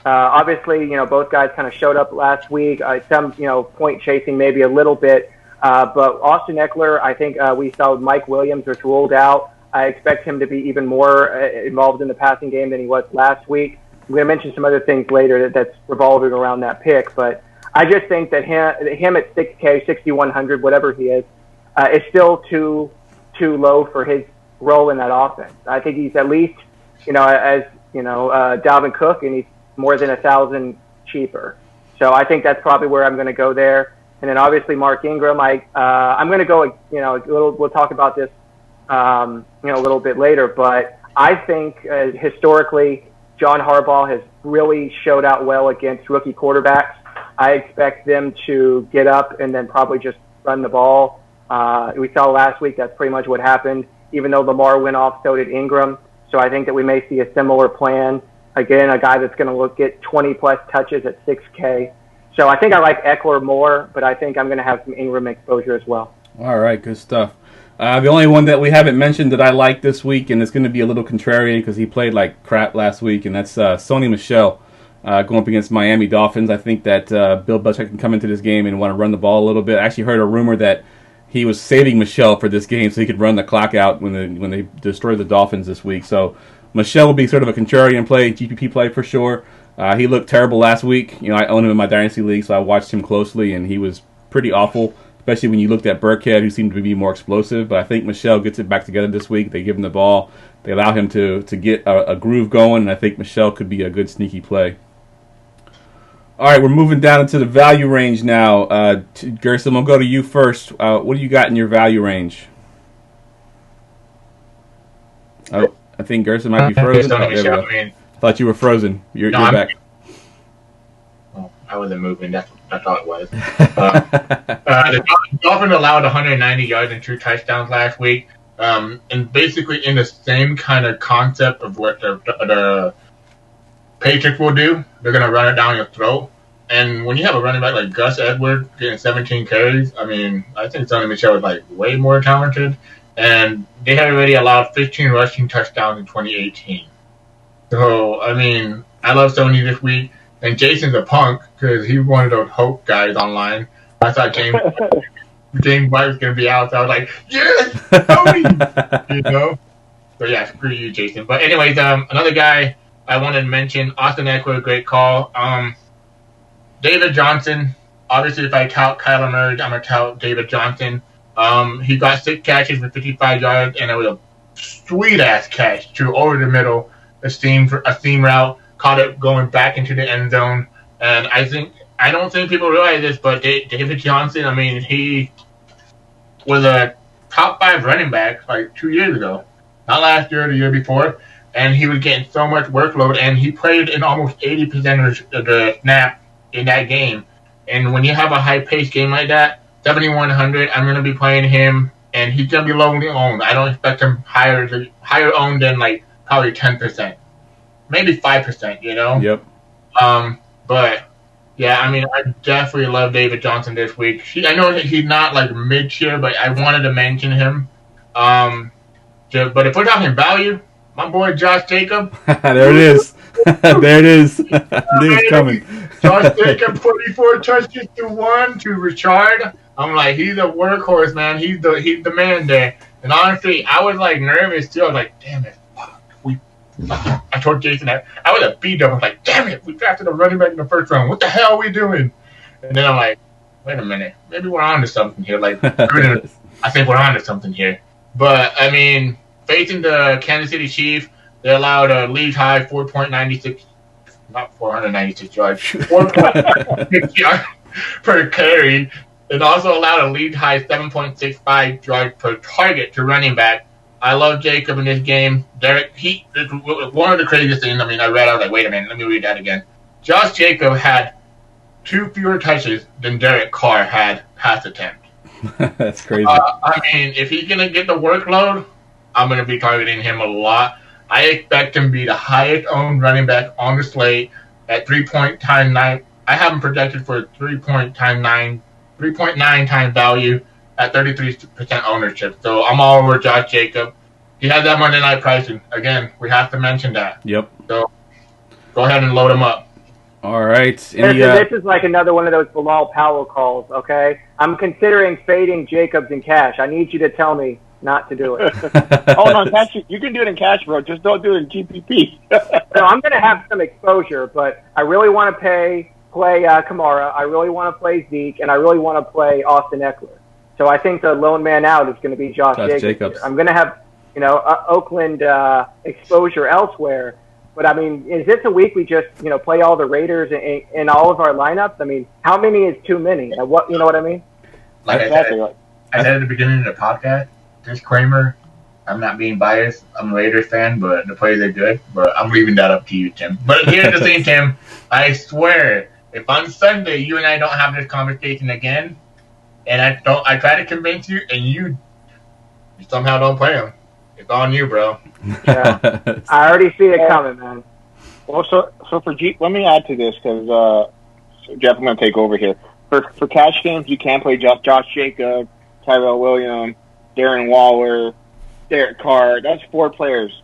Obviously, both guys kind of showed up last week. Some, point chasing maybe a little bit. But Austin Eckler, I think we saw Mike Williams was ruled out. I expect him to be even more involved in the passing game than he was last week. I'm going to mention some other things later that's revolving around that pick, but I just think that him at 6K, 6,100, whatever he is still too low for his role in that offense. I think he's at least, Dalvin Cook, and he's more than 1,000 cheaper. So I think that's probably where I'm going to go there. And then obviously Mark Ingram, I'm going to go, we'll talk about this, a little bit later, but I think historically John Harbaugh has really showed out well against rookie quarterbacks. I expect them to get up and then probably just run the ball. We saw last week that's pretty much what happened. Even though Lamar went off, so did Engram. So I think that we may see a similar plan. Again, a guy that's going to get 20-plus touches at 6K. So I think I like Eckler more, but I think I'm going to have some Engram exposure as well. All right, good stuff. The only one that we haven't mentioned that I like this week, and it's going to be a little contrarian because he played like crap last week, and that's Sony Michel going up against Miami Dolphins. I think that Bill Belichick can come into this game and want to run the ball a little bit. I actually heard a rumor that he was saving Michel for this game so he could run the clock out when they destroy the Dolphins this week. So Michel will be sort of a contrarian play, GPP play for sure. He looked terrible last week. I own him in my Dynasty League, so I watched him closely, and he was pretty awful, especially when you looked at Burkhead, who seemed to be more explosive. But I think Michel gets it back together this week. They give him the ball. They allow him to get a groove going, and I think Michel could be a good sneaky play. All right, we're moving down into the value range now. Gerson, we'll go to you first. What do you got in your value range? Oh, I think Gerson might be frozen. There we go. I thought you were frozen. You're back. Well, I wasn't moving. That's all it was. The Dolphins allowed 190 yards and 2 touchdowns last week. And basically in the same kind of concept of what the Patriots will do. They're going to run it down your throat. And when you have a running back like Gus Edwards getting 17 carries, I think Sonny Michel is like way more talented. And they had already allowed 15 rushing touchdowns in 2018. So, I love Sony this week. And Jason's a punk because he's one of those hope guys online. I thought James White was going to be out. So I was like, yes, Sony! So, yeah, screw you, Jason. But anyways, another guy I wanted to mention, Austin Eckler, great call. David Johnson, obviously if I count Kyler Murray, I'm going to count David Johnson. He got 6 catches for 55 yards, and it was a sweet-ass catch to over the middle, a seam route, caught it going back into the end zone. And I don't think people realize this, but David Johnson, he was a top 5 running back like 2 years ago. Not last year, the year before. And he was getting so much workload, and he played in almost 80% of the snap in that game. And when you have a high-paced game like that, 7,100, I'm going to be playing him, and he's going to be lowly owned. I don't expect him higher owned than, probably 10%. Maybe 5%, Yep. But, yeah, I definitely love David Johnson this week. I know that he's not, mid-tier, but I wanted to mention him. But if we're talking value, my boy Josh Jacobs. There it is. There it is. It's coming. Josh Jacobs, 44 touches to 1 to Richard. I'm like, he's a workhorse, man. He's the man there. And honestly, I was nervous too. I was like, damn it, fuck. I told Jason that I was a beat up. I was like, damn it, we drafted a running back in the first round. What the hell are we doing? And then I'm like, wait a minute, maybe we're on to something here. I think we're on to something here. But facing the Kansas City Chiefs, they allowed a league high 4.96, not 496 yards, 4.6 yards per carry, and also allowed a league high 7.65 yards per target to running back. I love Jacob in this game. Derek, one of the craziest things, I read, I was like, wait a minute, let me read that again. Josh Jacob had 2 fewer touches than Derek Carr had pass attempt. That's crazy. If he's going to get the workload, I'm going to be targeting him a lot. I expect him to be the highest owned running back on the slate at 3.9. I have him projected for 3.9 times value at 33% ownership. So I'm all over Josh Jacobs. He has that Monday night pricing. Again, we have to mention that. Yep. So go ahead and load him up. All right. This is like another one of those Bilal Powell calls, okay? I'm considering fading Jacobs in cash. I need you to tell me not to do it. No, cash, you can do it in cash, bro. Just don't do it in GPP. So I'm going to have some exposure, but I really want to play Kamara. I really want to play Zeke, and I really want to play Austin Eckler. So I think the lone man out is going to be Josh Jacobs. I'm going to have, Oakland exposure elsewhere. But is this a week we just, play all the Raiders in all of our lineups? How many is too many? You know what I mean? I said at the beginning of the podcast, disclaimer, I'm not being biased. I'm a Raiders fan, but the players are good. But I'm leaving that up to you, Tim. But here's the thing, Tim. I swear, if on Sunday you and I don't have this conversation again, and I try to convince you, and you somehow don't play them, it's on you, bro. Yeah, I already see it coming, man. Well, so for let me add to this because Jeff, I'm going to take over here. For cash games, you can play Josh Jacobs, Tyrell Williams, Darren Waller, Derek Carr. That's 4 players.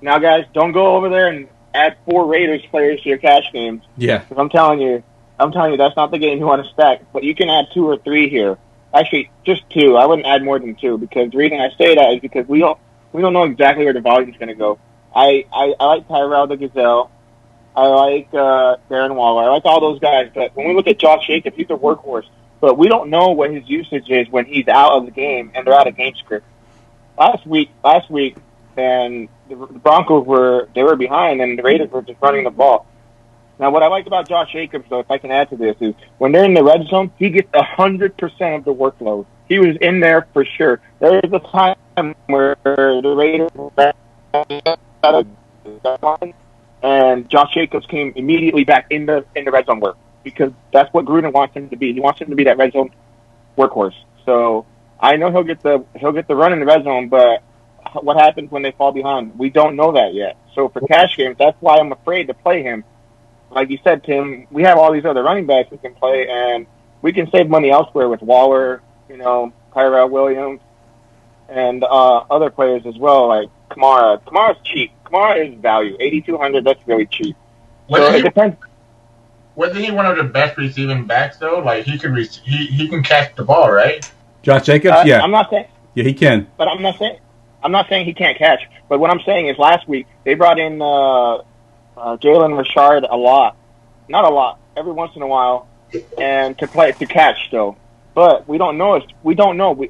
Now, guys, don't go over there and add 4 Raiders players to your cash games. Yeah. 'Cause I'm telling you, that's not the game you want to stack. But you can add 2 or 3 here. Actually, just 2. I wouldn't add more than 2 because the reason I say that is because we don't know exactly where the volume is going to go. I like Tyrell the Gazelle. I like Darren Waller. I like all those guys. But when we look at Josh Jacobs, he's a workhorse. But we don't know what his usage is when he's out of the game and they're out of game script. Last week, and the Broncos were behind, and the Raiders were just running the ball. Now, what I like about Josh Jacobs, though, if I can add to this, is when they're in the red zone, he gets 100% of the workload. He was in there for sure. There was a time where the Raiders were out of the line, and Josh Jacobs came immediately back in the red zone work because that's what Gruden wants him to be. He wants him to be that red zone workhorse. So I know he'll get the run in the red zone, but what happens when they fall behind? We don't know that yet. So for cash games, that's why I'm afraid to play him. Like you said, Tim, we have all these other running backs we can play, and we can save money elsewhere with Waller, Tyrell Williams, and other players as well, like Kamara. Kamara's cheap. Kamara is value. 8,200, that's really cheap. So it depends. Wasn't he one of the best receiving backs, though? Like, he can catch the ball, right? Josh Jacobs? Yeah. I'm not saying. Yeah, he can. But I'm not saying he can't catch. But what I'm saying is last week, they brought in Jalen Richard a lot. Not a lot. Every once in a while. And to catch, though. But we don't know.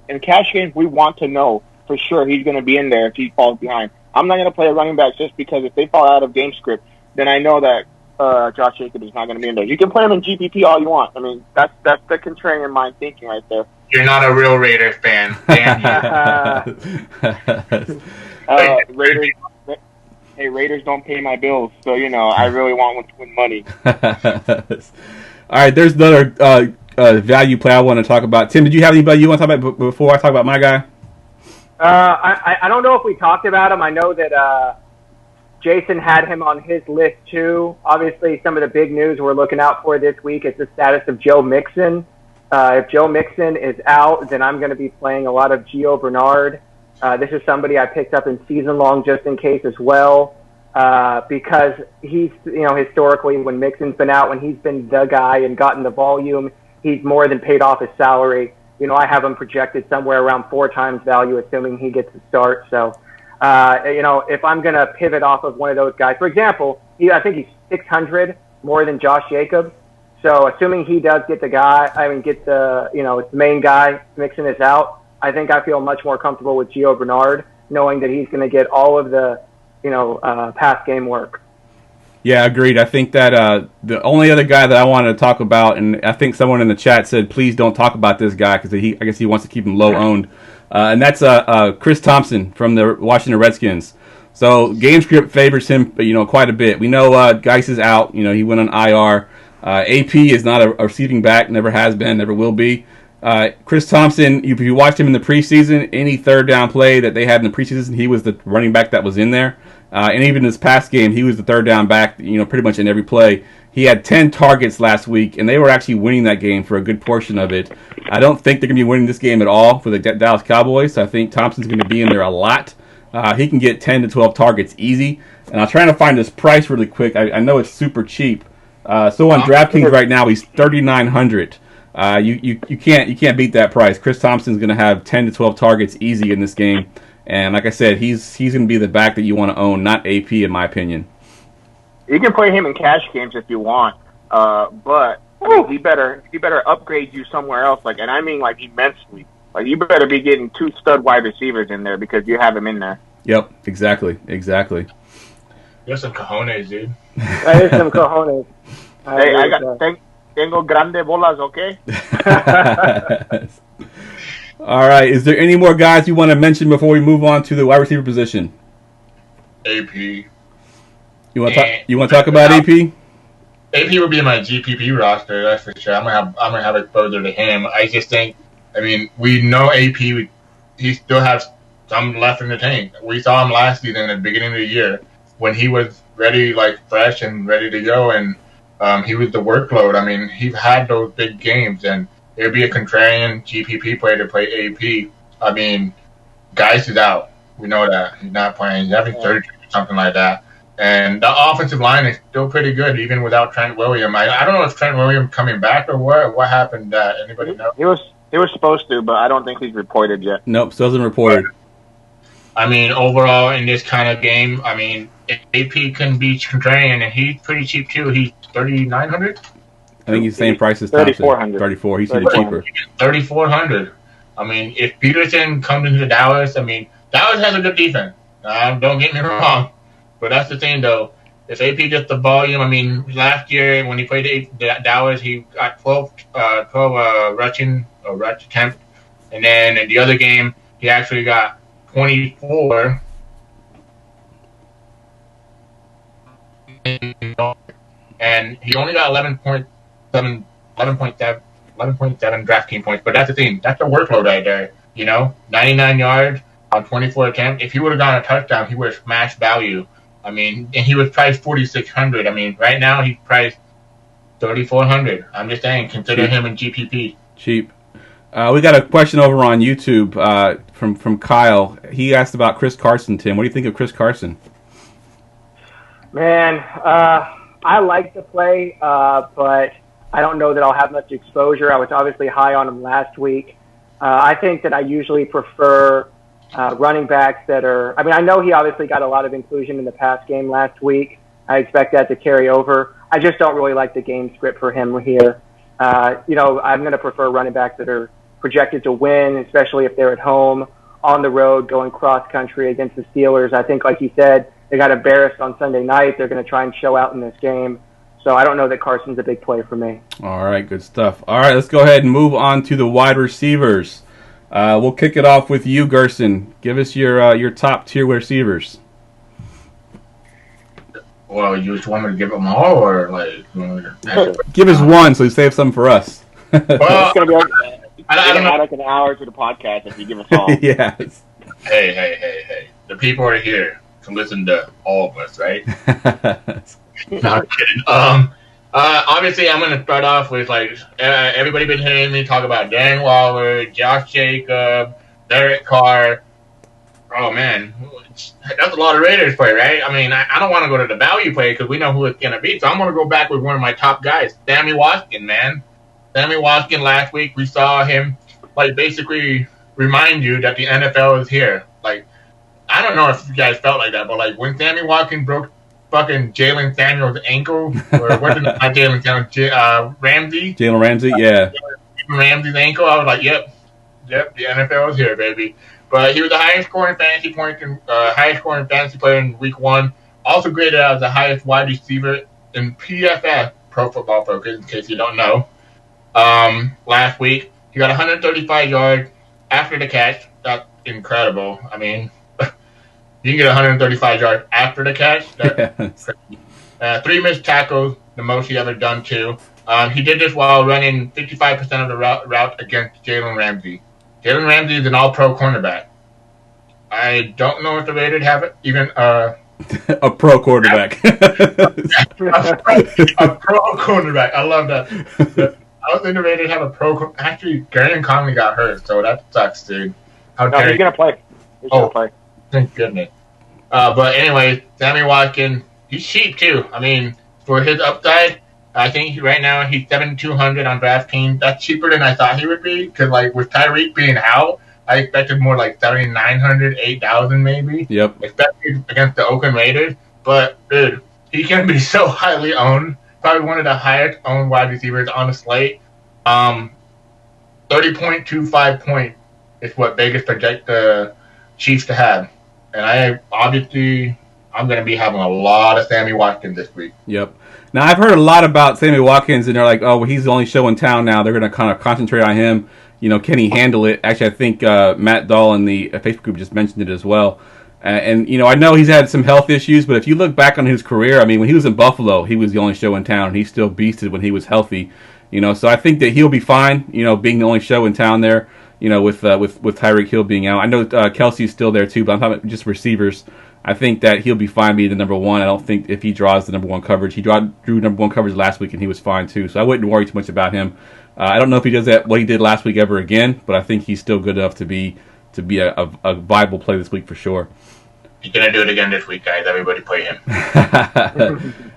In cash games, we want to know for sure he's going to be in there if he falls behind. I'm not going to play a running back just because if they fall out of game script, then I know that Josh Jacobs is not going to be in there. You can play him in GPP all you want. I mean, that's the contrarian mind thinking right there. You're not a real Raiders fan. Damn you. Raiders don't pay my bills, so, I really want to win money. All right, there's another value play I want to talk about. Tim, did you have anybody you want to talk about before I talk about my guy? I don't know if we talked about him. I know that Jason had him on his list too. Obviously, some of the big news we're looking out for this week is the status of Joe Mixon. If Joe Mixon is out, then I'm going to be playing a lot of Gio Bernard. This is somebody I picked up in season long just in case as well, because he's, historically when Mixon's been out, when he's been the guy and gotten the volume, he's more than paid off his salary. I have him projected somewhere around 4 times value, assuming he gets to start. So, if I'm going to pivot off of one of those guys, for example, I think he's 600 more than Josh Jacobs. So, assuming he does get the main guy, Mixon is out, I think I feel much more comfortable with Gio Bernard, knowing that he's going to get all of the, pass game work. Yeah, agreed. I think that the only other guy that I wanted to talk about, and I think someone in the chat said, please don't talk about this guy because I guess he wants to keep him low owned, and that's Chris Thompson from the Washington Redskins. So game script favors him, quite a bit. We know Geis is out. He went on IR. AP is not a receiving back, never has been, never will be. Chris Thompson, if you watched him in the preseason, any third down play that they had in the preseason, he was the running back that was in there. And even this past game, he was the third down back, pretty much in every play. He had 10 targets last week, and they were actually winning that game for a good portion of it. I don't think they're going to be winning this game at all for the Dallas Cowboys. I think Thompson's going to be in there a lot. He can get 10 to 12 targets easy. And I'm trying to find this price really quick. I know it's super cheap. So on DraftKings right now, he's $3,900. You can't beat that price. Chris Thompson's going to have 10 to 12 targets easy in this game. And like I said, he's going to be the back that you want to own, not AP in my opinion. You can play him in cash games if you want, but he better upgrade you somewhere else. And I mean immensely. You better be getting 2 stud wide receivers in there because you have him in there. Yep, exactly. There's some cojones, dude. That is some cojones. Hey, I got tengo grande bolas, okay? All right. Is there any more guys you want to mention before we move on to the wide receiver position? AP. You want to talk about AP? AP would be in my GPP roster, that's for sure. I'm gonna have exposure to him. I just think, we know AP. He still has some left in the tank. We saw him last season at the beginning of the year when he was ready, fresh and ready to go, and he was the workload. He had those big games, and it would be a contrarian GPP player to play AP. Geis is out. We know that. He's not playing. He's having surgery or something like that. And the offensive line is still pretty good, even without Trent Williams. I don't know if Trent Williams coming back or what happened. Anybody know? He was supposed to, but I don't think he's reported yet. Nope, still hasn't reported. I mean, overall in this kind of game, I mean, if AP can beat Contrarian, and he's pretty cheap too. He's $3,900. I think he's the same price as Thompson. 3,400. 34. He's even cheaper. 3,400. I mean, if Peterson comes into Dallas, I mean, Dallas has a good defense. Don't get me wrong. But that's the thing, though. If AP gets the volume, I mean, last year when he played Dallas, he got 12 rush attempts. And then in the other game, he actually got 24. And he only got 11.7 DraftKings points. But that's the thing. That's the workload right there. 99 yards on 24 attempts. If he would have gotten a touchdown, he would have smashed value. I mean, and he was priced $4,600. I mean, right now he's priced $3,400. I'm just saying, consider him in GPP. Cheap. We got a question over on YouTube from Kyle. He asked about Chris Carson, Tim. What do you think of Chris Carson? Man, I like the play, but I don't know that I'll have much exposure. I was obviously high on him last week. I think that I usually prefer running backs that are, I mean, I know he obviously got a lot of inclusion in the pass game last week. I expect that to carry over. I just don't really like the game script for him here. I'm going to prefer running backs that are projected to win, especially if they're at home, on the road, going cross-country against the Steelers. I think, like you said, they got embarrassed on Sunday night. They're going to try and show out in this game. So I don't know that Carson's a big play for me. All right, good stuff. All right, let's go ahead and move on to the wide receivers. We'll kick it off with you, Gerson. Give us your top-tier receivers. Well, you just want me to give them all, or give us one, so you save some for us. Well, it's gonna be I don't know. Like an hour to the podcast if you give us all. Yes. Hey! The people are here to listen to all of us, right? No, I'm kidding. Obviously, I'm going to start off with, everybody been hearing me talk about Dan Waller, Josh Jacobs, Derek Carr. Oh, man. That's a lot of Raiders play, right? I mean, I don't want to go to the value play because we know who it's going to be. So I'm going to go back with one of my top guys, Sammy Watkins, man. Sammy Watkins, last week, we saw him, basically remind you that the NFL is here. I don't know if you guys felt like that, but, when Sammy Watkins broke fucking Jalen Samuels' ankle, or wasn't it not Jalen Samuels, Ramsey? Jalen Ramsey, yeah. Ramsey's ankle, I was like, yep, the NFL is here, baby. But he was the highest scoring fantasy player in week 1. Also graded out as the highest wide receiver in PFF, Pro Football Focus, in case you don't know. Last week, he got 135 yards after the catch. That's incredible. I mean, you can get 135 yards after the catch. That's crazy. 3 missed tackles, the most he ever done, too. He did this while running 55% of the route against Jalen Ramsey. Jalen Ramsey is an all-pro cornerback. I don't know if the Raiders have it, even a pro quarterback. a pro cornerback. I love that. I don't think the Raiders have a pro. Actually, Gary Conley got hurt, so that sucks, dude. No, he's going to play. He's going to play. Thank goodness. But anyway, Sammy Watkins, he's cheap, too. I mean, for his upside, I think right now he's 7,200 on DraftKings. That's cheaper than I thought he would be, because, with Tyreek being out, I expected more 7,900, 8,000 maybe. Yep. Especially against the Oakland Raiders. But, dude, he can be so highly owned. Probably one of the highest owned wide receivers on the slate. 30.25 points is what Vegas project the Chiefs to have. And I'm going to be having a lot of Sammy Watkins this week. Yep. Now, I've heard a lot about Sammy Watkins, and they're like, oh, well, he's the only show in town now. They're going to kind of concentrate on him. Can he handle it? Actually, I think Matt Dahl in the Facebook group just mentioned it as well. And I know he's had some health issues, but if you look back on his career, I mean, when he was in Buffalo, he was the only show in town, and he still beasted when he was healthy. So I think that he'll be fine, being the only show in town there, with Tyreek Hill being out. I know Kelsey's still there too, but I'm talking about just receivers. I think that he'll be fine being the number one. I don't think if he draws the number one coverage. He drew number one coverage last week, and he was fine too. So I wouldn't worry too much about him. I don't know if he does that what he did last week ever again, but I think he's still good enough to be to be a viable play this week for sure. He's going to do it again this week, guys. Everybody play him.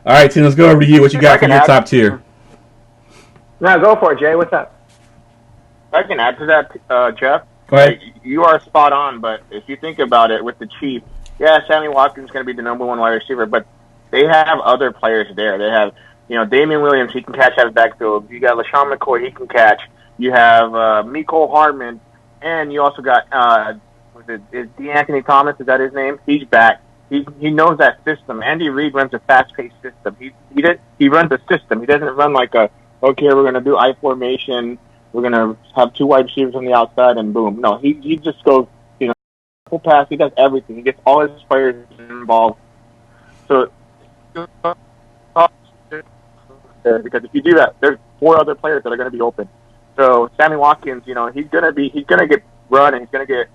All right, Tim, let's go over to you. What you got for your top tier? No, go for it, Jay. What's up? I can add to that, Jeff. Go ahead. You are spot on, but if you think about it with the Chiefs, yeah, Sammy Watkins is going to be the number one wide receiver, but they have other players there. They have, Damian Williams, he can catch out of the backfield. You got LaShawn McCoy, he can catch. You have Mecole Hardman, and you also got, is DeAnthony Thomas, is that his name? He's back. He knows that system. Andy Reid runs a fast-paced system. He runs a system. He doesn't run like okay, we're going to do I formation. We're going to have two wide receivers on the outside, and boom. No, he just goes, full pass. He does everything. He gets all his players involved. So, because if you do that, there's four other players that are going to be open. So Sammy Watkins, he's going to get run, and he's going to get.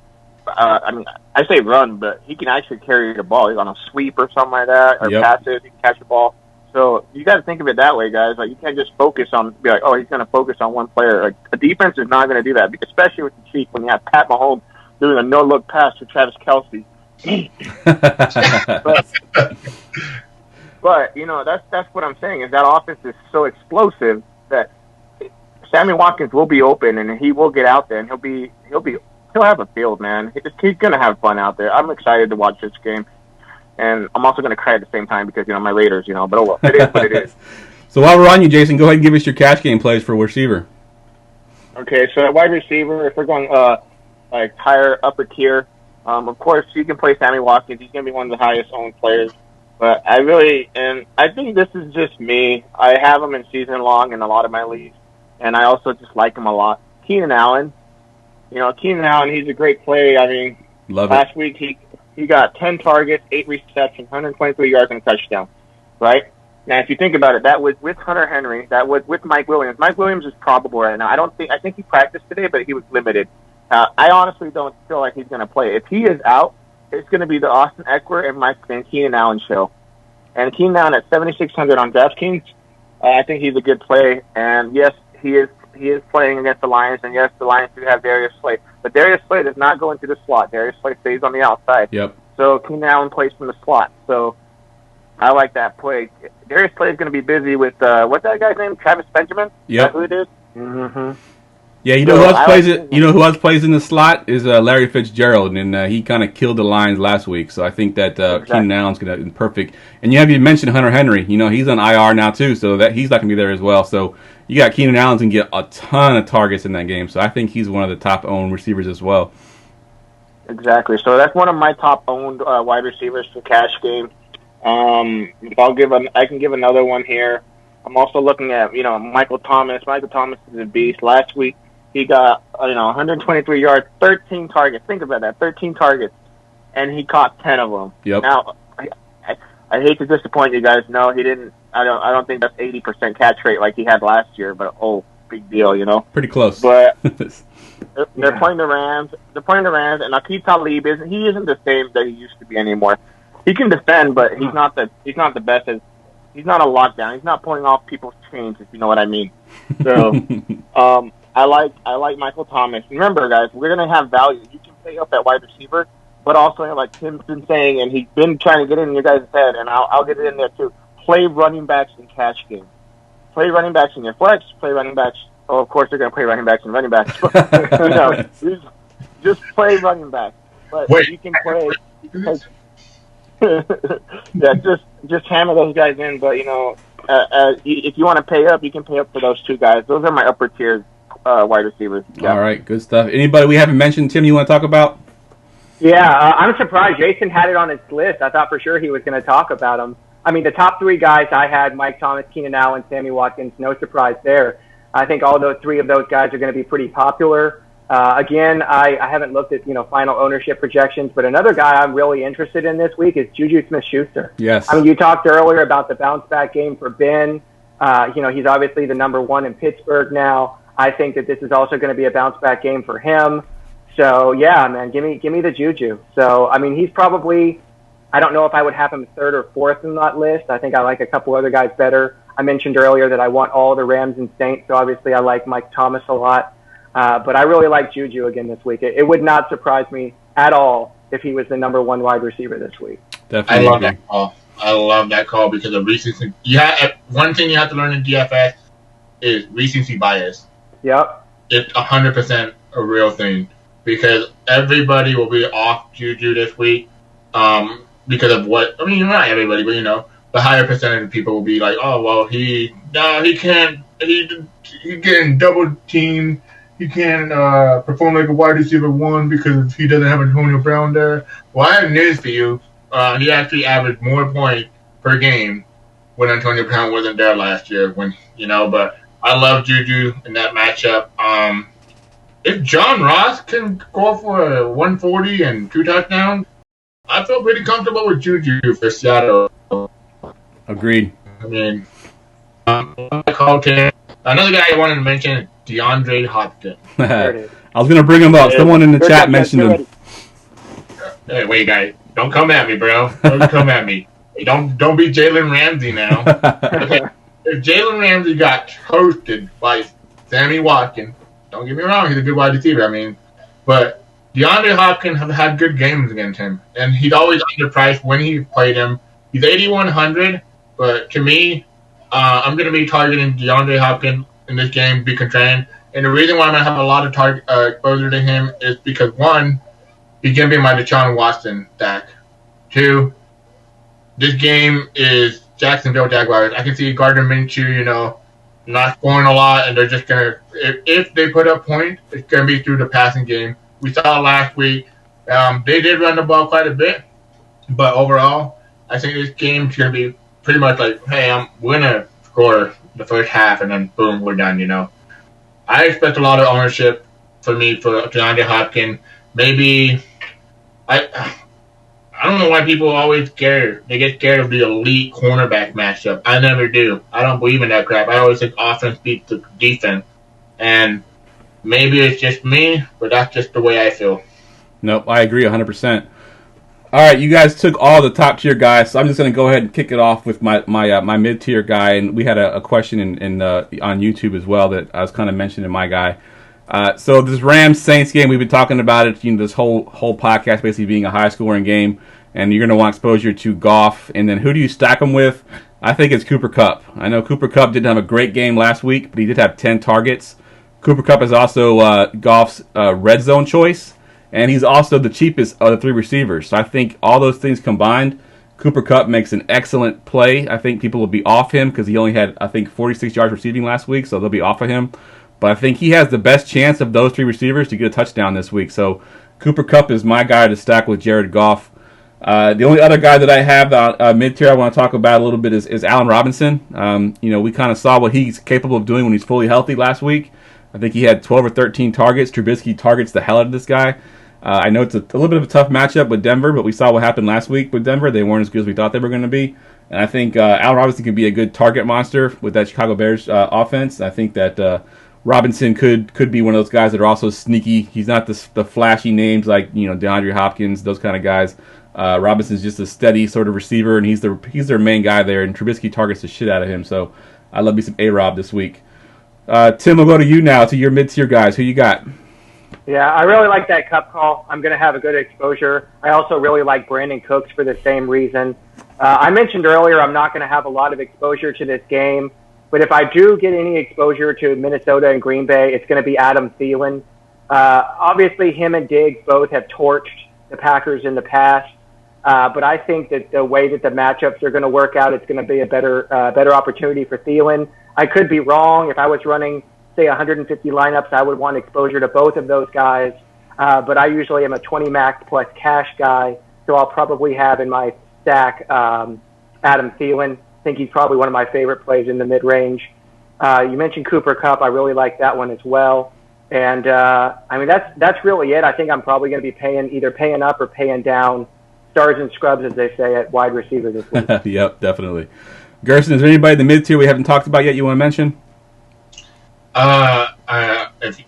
I say run, but he can actually carry the ball. He's on a sweep or something like that, or passes. He can catch the ball. So you got to think of it that way, guys. Like, you can't just be like, oh, he's going to focus on one player. Like, a defense is not going to do that, especially with the Chiefs when you have Pat Mahomes doing a no-look pass to Travis Kelce. but that's what I'm saying is that offense is so explosive that Sammy Watkins will be open and he will get out there and he'll have a field, man. He's going to have fun out there. I'm excited to watch this game. And I'm also going to cry at the same time because, my Raiders, but oh well. It is what it is. So while we're on you, Jason, go ahead and give us your cash game plays for receiver. Okay, so at wide receiver, if we're going higher, upper tier, of course, you can play Sammy Watkins. He's going to be one of the highest owned players. But I think this is just me. I have him in season long in a lot of my leagues. And I also just like him a lot. Keenan Allen. Keenan Allen, he's a great play. I mean, last week he got 10 targets, 8 receptions, 123 yards, and a touchdown, right? Now, if you think about it, that was with Hunter Henry. That was with Mike Williams. Mike Williams is probable right now. I think he practiced today, but he was limited. I honestly don't feel like he's going to play. If he is out, it's going to be the Austin Eckler and Keenan Allen show. And Keenan Allen at 7,600 on DraftKings, I think he's a good play. And yes, he is playing against the Lions, and yes, the Lions do have Darius Slay. But Darius Slay does not go into the slot. Darius Slay stays on the outside. Yep. So Keenan Allen plays from the slot. So I like that play. Darius Slay is going to be busy with, what's that guy's name? Travis Benjamin? Yep. Is that who it is? Mm-hmm. Yeah, who else plays it? Who else plays in the slot is Larry Fitzgerald, and he kind of killed the Lions last week. So I think that Exactly. Keenan Allen's going to be perfect. And you mentioned Hunter Henry. He's on IR now too, so that he's not going to be there as well. So you got Keenan Allen's going to get a ton of targets in that game. So I think he's one of the top owned receivers as well. Exactly. So that's one of my top owned wide receivers for cash game. I can give another one here. I'm also looking at Michael Thomas. Michael Thomas is a beast. Last week he got 123 yards, 13 targets. Think about that, 13 targets, and he caught 10 of them. Yep. Now I hate to disappoint you guys. No, he didn't. I don't think that's 80% catch rate like he had last year. But big deal, Pretty close. But they're playing the Rams. They're playing the Rams, and Aqib Talib isn't the same that he used to be anymore. He can defend, but he's not the best. He's not a lockdown. He's not pulling off people's chains, if you know what I mean. So I like Michael Thomas. Remember, guys, we're gonna have value. You can pay up at wide receiver, but also like Tim's been saying, and he's been trying to get it in your guys' head, and I'll get it in there too. Play running backs in cash games. Play running backs in your flex. Play running backs. Oh, of course they're going to play running backs and running backs. Just play running backs. But you can play. Just hammer those guys in. But if you want to pay up, you can pay up for those two guys. Those are my upper tier wide receivers. Yeah. All right, good stuff. Anybody we haven't mentioned, Tim, you want to talk about? Yeah, I'm surprised Jason had it on his list. I thought for sure he was going to talk about him. I mean, the top three guys I had, Mike Thomas, Keenan Allen, Sammy Watkins, no surprise there. I think all those three of those guys are going to be pretty popular. Again, I haven't looked at, final ownership projections, but another guy I'm really interested in this week is Juju Smith-Schuster. Yes. I mean, you talked earlier about the bounce-back game for Ben. He's obviously the number one in Pittsburgh now. I think that this is also going to be a bounce-back game for him. So, yeah, man, give me the Juju. So, I mean, he's probably, I don't know if I would have him third or fourth in that list. I think I like a couple other guys better. I mentioned earlier that I want all the Rams and Saints, so obviously I like Mike Thomas a lot. But I really like Juju again this week. It would not surprise me at all if he was the number 1 wide receiver this week. Definitely. I love that call. I love that call because of recency. One thing you have to learn in DFS is recency bias. Yep. It's 100% a real thing because everybody will be off Juju this week because of what. I mean, not everybody, but the higher percentage of people will be like, oh well, he can't. He getting double teamed. He can't perform like a wide receiver 1 because he doesn't have Antonio Brown there. Well, I have news for you. He actually averaged more points per game when Antonio Brown wasn't there last year. But I love Juju in that matchup. If John Ross can go for a 140 and 2 touchdowns, I feel pretty comfortable with Juju for Seattle. Agreed. I mean, another guy I wanted to mention, DeAndre Hopkins. I was going to bring him up. Someone in the chat mentioned him. Hey, wait, guys. Don't come at me, bro. Don't come at me. Hey, don't be Jalen Ramsey now. If Jalen Ramsey got toasted by Sammy Watkins, don't get me wrong, he's a good wide receiver. But DeAndre Hopkins have had good games against him, and he's always underpriced when he played him. He's 8,100, but to me, I'm going to be targeting DeAndre Hopkins in this game, be contrarian. And the reason why I'm going to have a lot of exposure to him is because, 1, he's going to be my Deshaun Watson stack. 2, this game is Jacksonville Jaguars. I can see Gardner Minshew, not scoring a lot, and they're just going to, if they put up points, it's going to be through the passing game. We saw last week, they did run the ball quite a bit, but overall, I think this game's going to be pretty much like, hey, we're going to score the first half, and then boom, we're done, I expect a lot of ownership for me for DeAndre Hopkins. Maybe, I don't know why people always scared. They get scared of the elite cornerback matchup. I never do. I don't believe in that crap. I always think offense beats the defense. And maybe it's just me, but that's just the way I feel. Nope, I agree 100%. All right, you guys took all the top tier guys, so I'm just going to go ahead and kick it off with my mid tier guy. And we had a question on YouTube as well that I was kind of mentioning my guy. So this Rams Saints game, we've been talking about it. This whole podcast basically being a high scoring game, and you're going to want exposure to Goff. And then who do you stack them with? I think it's Cooper Kupp. I know Cooper Kupp didn't have a great game last week, but he did have 10 targets. Cooper Kupp is also Goff's red zone choice, and he's also the cheapest of the 3 receivers. So I think all those things combined, Cooper Kupp makes an excellent play. I think people will be off him because he only had, 46 yards receiving last week, so they'll be off of him. But I think he has the best chance of those 3 receivers to get a touchdown this week. So Cooper Kupp is my guy to stack with Jared Goff. The only other guy that I have mid-tier I want to talk about a little bit is Allen Robinson. We kind of saw what he's capable of doing when he's fully healthy last week. I think he had 12 or 13 targets. Trubisky targets the hell out of this guy. I know it's a little bit of a tough matchup with Denver, but we saw what happened last week with Denver. They weren't as good as we thought they were going to be. And I think Allen Robinson could be a good target monster with that Chicago Bears offense. I think that Robinson could be one of those guys that are also sneaky. He's not the flashy names like DeAndre Hopkins, those kind of guys. Robinson's just a steady sort of receiver, and he's their main guy there. And Trubisky targets the shit out of him. So I love me some A-Rob this week. Tim, we'll go to you now, to your mid-tier guys. Who you got? Yeah, I really like that Kupp call. I'm going to have a good exposure. I also really like Brandon Cooks for the same reason. I mentioned earlier I'm not going to have a lot of exposure to this game, but if I do get any exposure to Minnesota and Green Bay, it's going to be Adam Thielen. Obviously, him and Diggs both have torched the Packers in the past, but I think that the way that the matchups are going to work out, it's going to be a better opportunity for Thielen. I could be wrong. If I was running, say, 150 lineups, I would want exposure to both of those guys. But I usually am a 20 max plus cash guy, so I'll probably have in my stack Adam Thielen. I think he's probably one of my favorite plays in the mid-range. You mentioned Cooper Kupp. I really like that one as well. And, that's really it. I think I'm probably going to be either paying up or paying down stars and scrubs, as they say, at wide receiver this week. Yep, definitely. Gerson, is there anybody in the mid-tier we haven't talked about yet you want to mention? If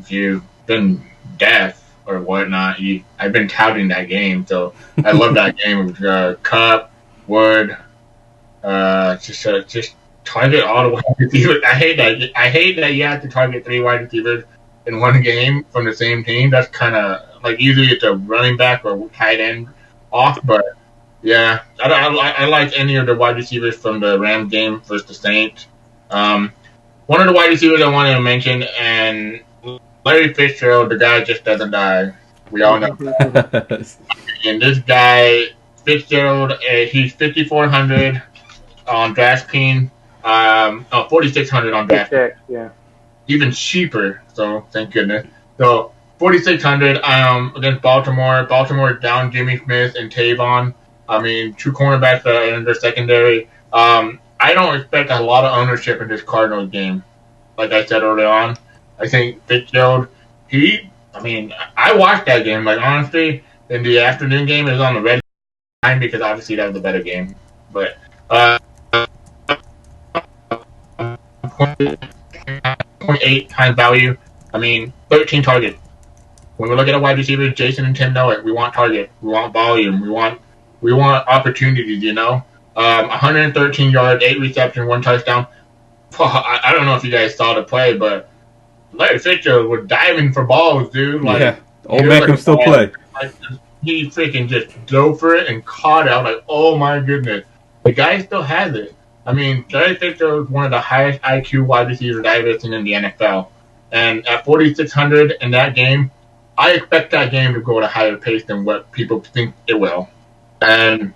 you've been deaf or whatnot, I've been touting that game, so I love that game with Kupp, Wood, just target all the wide receivers. I hate that you have to target 3 wide receivers in one game from the same team, that's kind of like usually it's a running back or tight end off. But yeah, I like any of the wide receivers from the Rams game versus the Saints. One of the wide receivers I wanted to mention, and Larry Fitzgerald, the guy just doesn't die. We all know. And this guy, Fitzgerald, he's 5,400 on DraftKings. 4,600 on DraftKings. Yeah. Even cheaper, so thank goodness. So 4,600 against Baltimore. Baltimore down Jimmy Smith and Tavon. I mean, two cornerbacks in their secondary. I don't expect a lot of ownership in this Cardinals game. Like I said early on, I think Fitzgerald, I watched that game. Like, honestly, in the afternoon game, it was on the red line because obviously that was a better game. But, 0.8 times value. 13 targets. When we look at a wide receiver, Jason and Tim know it. We want target. We want volume. We want opportunities, 113 yards, 8 receptions, 1 touchdown. I don't know if you guys saw the play, but Larry Fitzgerald was diving for balls, dude. Old man can still play. He freaking just dove for it and caught it. I was like, oh my goodness. The guy still has it. Larry Fitzgerald is one of the highest IQ wide receivers I've ever seen in the NFL. And at 4,600 in that game, I expect that game to go at a higher pace than what people think it will. And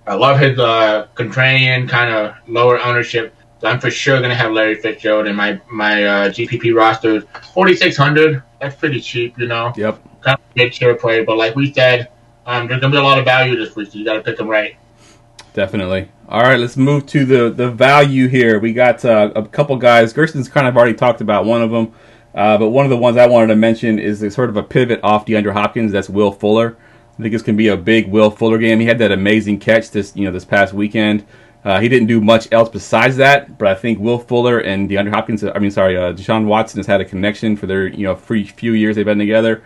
I love his contrarian kind of lower ownership. So I'm for sure going to have Larry Fitzgerald in my GPP roster. 4,600, that's pretty cheap, Yep. Kind of a good share play. But like we said, there's going to be a lot of value this week, so you got to pick them right. Definitely. All right, let's move to the value here. We got a couple guys. Gerson's kind of already talked about one of them. But one of the ones I wanted to mention is sort of a pivot off DeAndre Hopkins. That's Will Fuller. I think this can be a big Will Fuller game. He had that amazing catch this past weekend. He didn't do much else besides that, but I think Will Fuller and Deshaun Watson has had a connection for their few years they've been together.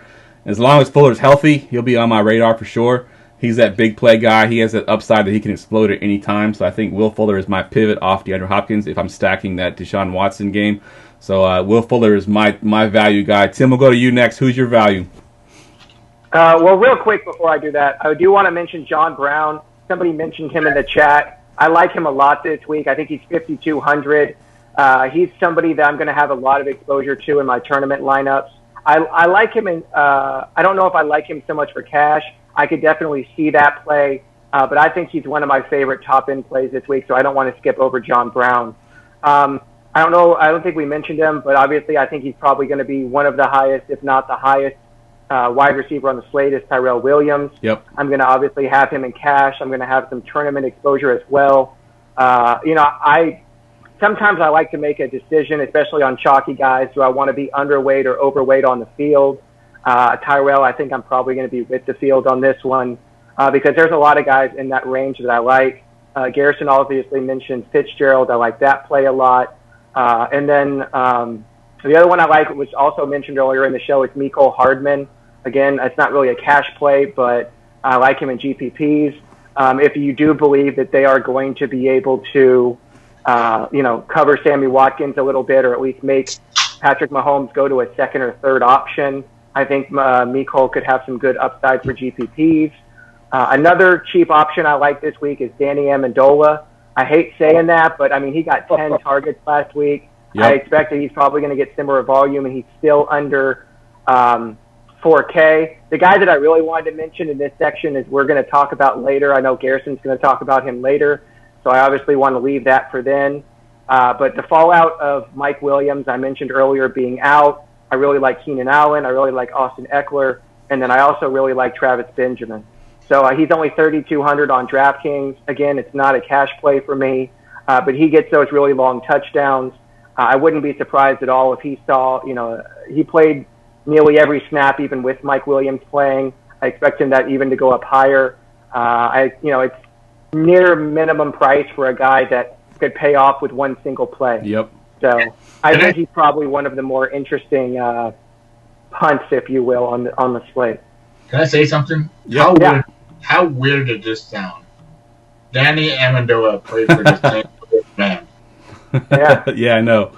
As long as Fuller's healthy, he'll be on my radar for sure. He's that big play guy. He has that upside that he can explode at any time. So I think Will Fuller is my pivot off DeAndre Hopkins if I'm stacking that Deshaun Watson game. So Will Fuller is my value guy. Tim, we'll go to you next. Who's your value? Well, real quick before I do that, I do want to mention John Brown. Somebody mentioned him in the chat. I like him a lot this week. I think he's 5,200. He's somebody that I'm going to have a lot of exposure to in my tournament lineups. I like him I don't know if I like him so much for cash. I could definitely see that play, but I think he's one of my favorite top-end plays this week, so I don't want to skip over John Brown. I don't know. I don't think we mentioned him, but obviously I think he's probably going to be one of the highest, if not the highest, wide receiver on the slate is Tyrell Williams. Yep. I'm going to obviously have him in cash. I'm going to have some tournament exposure as well. Sometimes I like to make a decision, especially on chalky guys. Do I want to be underweight or overweight on the field? Tyrell, I think I'm probably going to be with the field on this one because there's a lot of guys in that range that I like. Garrison obviously mentioned Fitzgerald. I like that play a lot. And then the other one I like, which also mentioned earlier in the show, is Mecole Hardman. Again, it's not really a cash play, but I like him in GPPs. If you do believe that they are going to be able to, cover Sammy Watkins a little bit or at least make Patrick Mahomes go to a second or third option, I think Mecole could have some good upside for GPPs. Another cheap option I like this week is Danny Amendola. I hate saying that, but, he got 10 targets last week. Yep. I expect that he's probably going to get similar volume, and he's still under 4K. The guy that I really wanted to mention in this section is we're going to talk about later. I know Garrison's going to talk about him later, so I obviously want to leave that for then. But the fallout of Mike Williams, I mentioned earlier, being out. I really like Keenan Allen. I really like Austin Eckler. And then I also really like Travis Benjamin. So he's only 3,200 on DraftKings. Again, it's not a cash play for me, but he gets those really long touchdowns. I wouldn't be surprised at all if he saw, he played nearly every snap, even with Mike Williams playing. I expect him that even to go up higher. It's near minimum price for a guy that could pay off with one single play. Yep. So I think he's probably one of the more interesting punts, if you will, on the slate. Can I say something? Yeah. How weird did this sound? Danny Amendola played for this man. Yeah. Yeah, I know.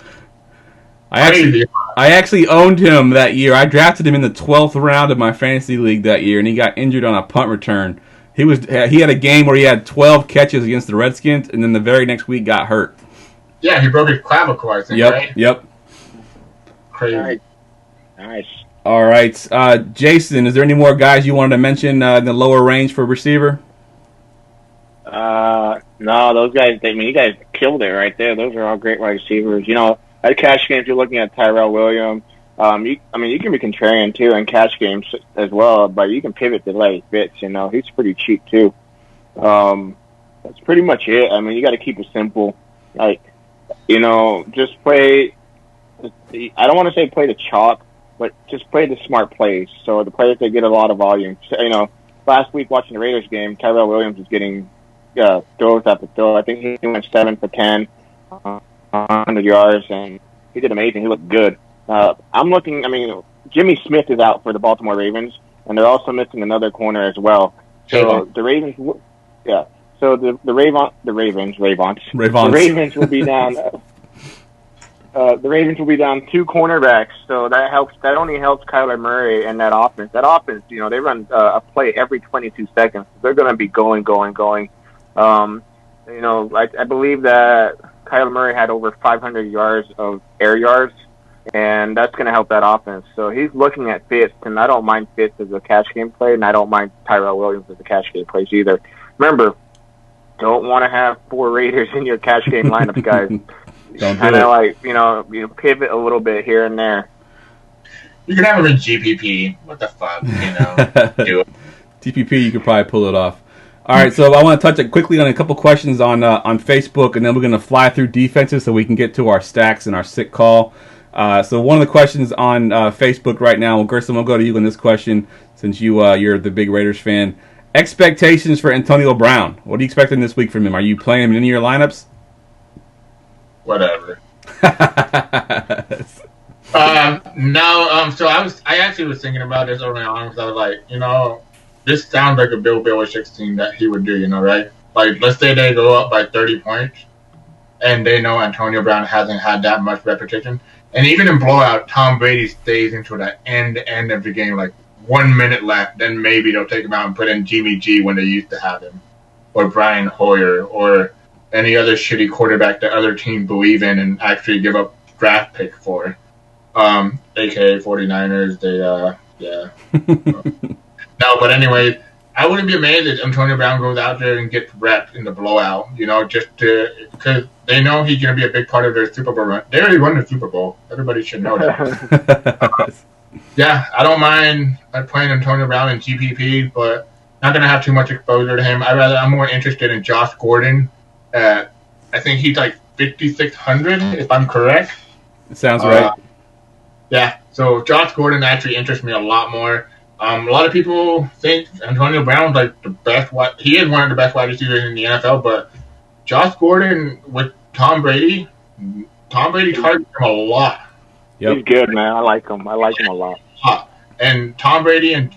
I actually owned him that year. I drafted him in the 12th round of my fantasy league that year, and he got injured on a punt return. He had a game where he had 12 catches against the Redskins, and then the very next week got hurt. Yeah, he broke his clavicle, I think, Yep, right? yep. Crazy. Nice. All right. Jason, is there any more guys you wanted to mention in the lower range for receiver? No, those guys, you guys killed it right there. Those are all great wide receivers. You know, at cash games, you're looking at Tyrell Williams. You can be contrarian, too, in cash games as well, but you can pivot to let it fits, you know. He's pretty cheap, too. That's pretty much it. I mean, you got to keep it simple. Like, you know, just play – I don't want to say play the chalk, but just play the smart plays. So the players that get a lot of volume. So, you know, last week watching the Raiders game, Tyrell Williams was getting throws after throw. I think he went 7 for 10, 100 yards, and he did amazing. He looked good. Jimmy Smith is out for the Baltimore Ravens, and they're also missing another corner as well. So the Ravens, So the Ravens will be down. The Ravens will be down 2 cornerbacks, so that helps. That only helps Kyler Murray and that offense. That offense, you know, they run a play every 22 seconds. They're going to be going. You know, I believe that Kyler Murray had over 500 yards of air yards, and that's going to help that offense. So he's looking at Fitz, and I don't mind Fitz as a cash game play, and I don't mind Tyrell Williams as a cash game play either. Remember, don't want to have 4 Raiders in your cash game lineups, guys. Kind of like, you know, pivot a little bit here and there. You can have them in GPP. What the fuck, you know? Do it. TPP, you could probably pull it off. All right, so I want to touch quickly on a couple questions on Facebook, and then we're going to fly through defenses so we can get to our stacks and our sick call. So one of the questions on Facebook right now, well, Gerson, we'll go to you on this question since you're the big Raiders fan. Expectations for Antonio Brown. What are you expecting this week from him? Are you playing him in any of your lineups? Whatever. No. So I actually was thinking about this early on because I was like, you know, this sounds like a Bill Belichick thing that he would do, you know, right? Like, let's say they go up by 30 points, and they know Antonio Brown hasn't had that much repetition, and even in blowout, Tom Brady stays into the end of the game, like 1 minute left, then maybe they'll take him out and put in Jimmy G when they used to have him, or Brian Hoyer, or any other shitty quarterback that other teams believe in and actually give up draft pick for. AKA 49ers, yeah. No, but anyway, I wouldn't be amazed if Antonio Brown goes out there and gets reps in the blowout, you know, because they know he's going to be a big part of their Super Bowl run. They already won the Super Bowl. Everybody should know that. Yeah, I don't mind playing Antonio Brown in GPP, but not going to have too much exposure to him. I'm more interested in Josh Gordon. I think he's like 5,600, if I'm correct. It sounds right. Yeah, so Josh Gordon actually interests me a lot more. A lot of people think Antonio Brown's like the best. He is one of the best wide receivers in the NFL, but Josh Gordon with Tom Brady targets him a lot. Yep. He's good, man. I like him a lot. And Tom Brady and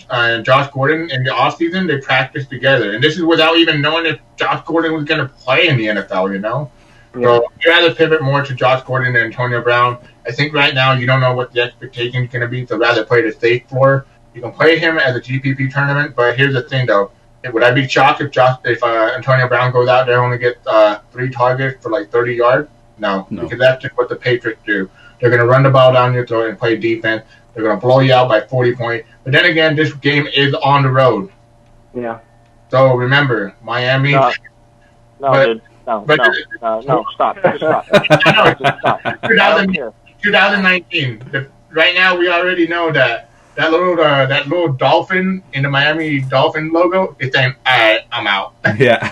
Josh Gordon in the offseason, they practiced together. And this is without even knowing if Josh Gordon was going to play in the NFL, you know? Yeah. So I'd rather pivot more to Josh Gordon than Antonio Brown. I think right now you don't know what the expectation is going to be, so rather play the safe floor. You can play him as a GPP tournament, but here's the thing, though. Would I be shocked if Antonio Brown goes out there and only gets 3 targets for like 30 yards? No, because that's just what the Patriots do. They're going to run the ball down your throat and play defense. They're going to blow you out by 40 points. But then again, this game is on the road. Yeah. So remember, Miami. No, stop. 2019. Right now, we already know that little dolphin in the Miami Dolphin logo is saying, "All right, I'm out." Yeah,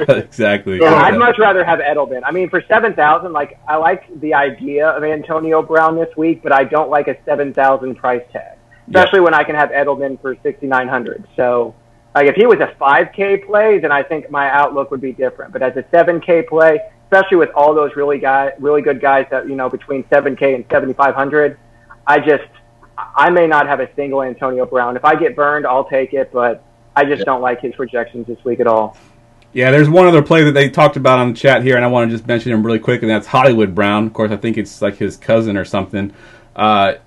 exactly. So I'd much rather have Edelman. I mean, for 7,000, like I like the idea of Antonio Brown this week, but I don't like a 7,000 price tag, especially when I can have Edelman for 6,900. So, like if he was a 5K play, then I think my outlook would be different. But as a 7K play, especially with all those really good guys that between 7K and 7,500, I may not have a single Antonio Brown. If I get burned, I'll take it, but I just don't like his projections this week at all. Yeah, there's one other play that they talked about on the chat here, and I want to just mention him really quick, and that's Hollywood Brown. Of course, I think it's like his cousin or something. I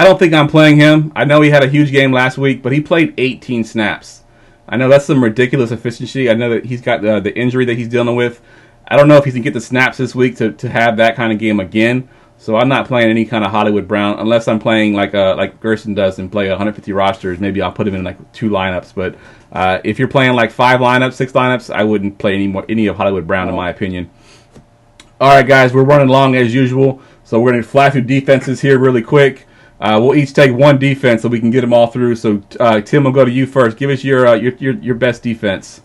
don't think I'm playing him. I know he had a huge game last week, but he played 18 snaps. I know that's some ridiculous efficiency. I know that he's got the injury that he's dealing with. I don't know if he can get the snaps this week to have that kind of game again. So I'm not playing any kind of Hollywood Brown unless I'm playing like Gerson does and play 150 rosters. Maybe I'll put him in like 2 lineups. But if you're playing like 5 lineups, 6 lineups, I wouldn't play any of Hollywood Brown in my opinion. All right, guys, we're running long as usual, so we're going to fly through defenses here really quick. We'll each take one defense so we can get them all through. So Tim, we'll go to you first. Give us your best defense.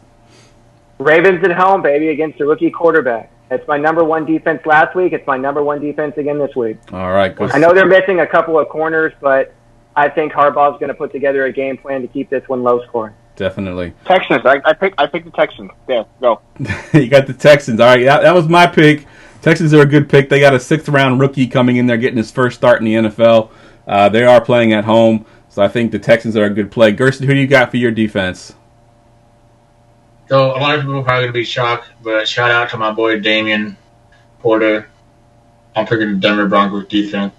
Ravens at home, baby, against a rookie quarterback. It's my number 1 defense last week. It's my number 1 defense again this week. All right. Good. I know they're missing a couple of corners, but I think Harbaugh's going to put together a game plan to keep this one low scoring. Definitely. Texans. I picked the Texans. There, go. You got the Texans. All right, that was my pick. Texans are a good pick. They got a 6th-round rookie coming in there, getting his first start in the NFL. They are playing at home, so I think the Texans are a good play. Gerson, who do you got for your defense? So a lot of people are probably going to be shocked, but shout out to my boy Damian Porter. I'm picking the Denver Broncos defense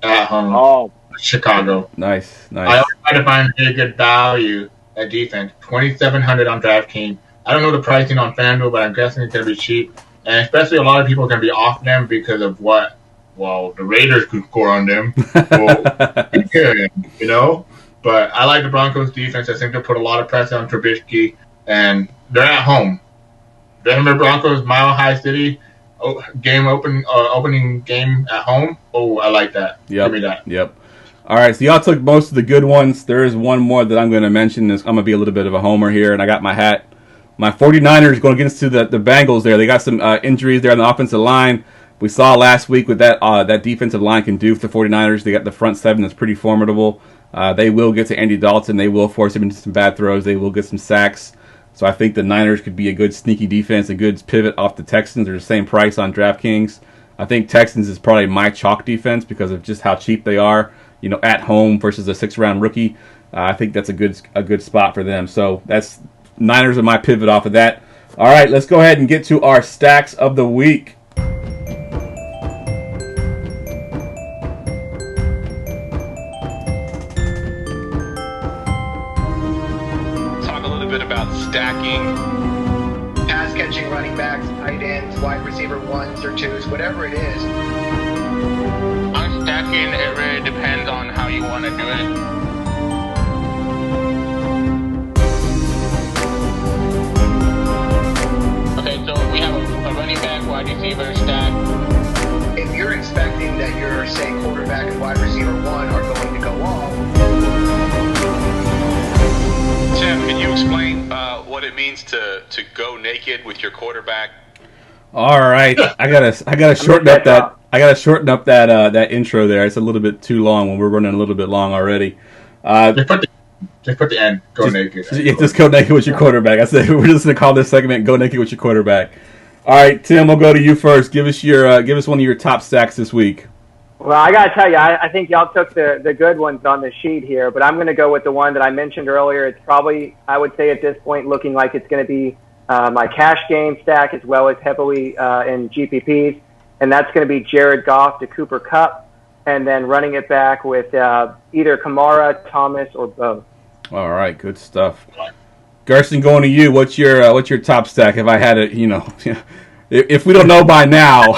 at home. Oh, Chicago. Nice. I always try to find really good value at defense. 2,700 on DraftKings. I don't know the pricing on FanDuel, but I'm guessing it's going to be cheap. And especially a lot of people are going to be off them because of what? Well, the Raiders could score on them. You know? But I like the Broncos defense. I think they'll put a lot of pressure on Trubisky. And they're at home. Denver Broncos, Mile High City, opening game at home. Oh, I like that. Yep. Give me that. Yep. All right, so y'all took most of the good ones. There is one more that I'm going to mention. I'm going to be a little bit of a homer here, and I got my hat. My 49ers going against the Bengals there. They got some injuries there on the offensive line. We saw last week what that defensive line can do for the 49ers. They got the front 7 that's pretty formidable. They will get to Andy Dalton. They will force him into some bad throws. They will get some sacks. So I think the Niners could be a good sneaky defense, a good pivot off the Texans. They're the same price on DraftKings. I think Texans is probably my chalk defense because of just how cheap they are. At home versus a 6th-round rookie. I think that's a good spot for them. So that's Niners are my pivot off of that. All right, let's go ahead and get to our stacks of the week. Talk a little bit about stacking. Pass catching running backs, tight ends, wide receiver 1s or 2s, whatever it is. On stacking, it really depends on how you want to do it. Okay, so we have a running back, wide receiver stack. If you're expecting that your, say, quarterback and wide receiver 1 are going to go off. Tim, can you explain what it means to go naked with your quarterback? All right, I gotta shorten up that. I gotta shorten up that intro there. It's a little bit too long when we're running a little bit long already. Just put the end. Go naked. Just go naked with your quarterback. I said we're just gonna call this segment "Go Naked with Your Quarterback." All right, Tim, we'll go to you first. Give us one of your top stacks this week. Well, I got to tell you, I think y'all took the good ones on the sheet here, but I'm going to go with the one that I mentioned earlier. It's probably, I would say at this point, looking like it's going to be my cash game stack as well as heavily in GPPs, and that's going to be Jared Goff to Cooper Kupp, and then running it back with either Kamara, Thomas, or both. All right, good stuff. Gerson, going to you. What's your top stack? If I had it, if we don't know by now.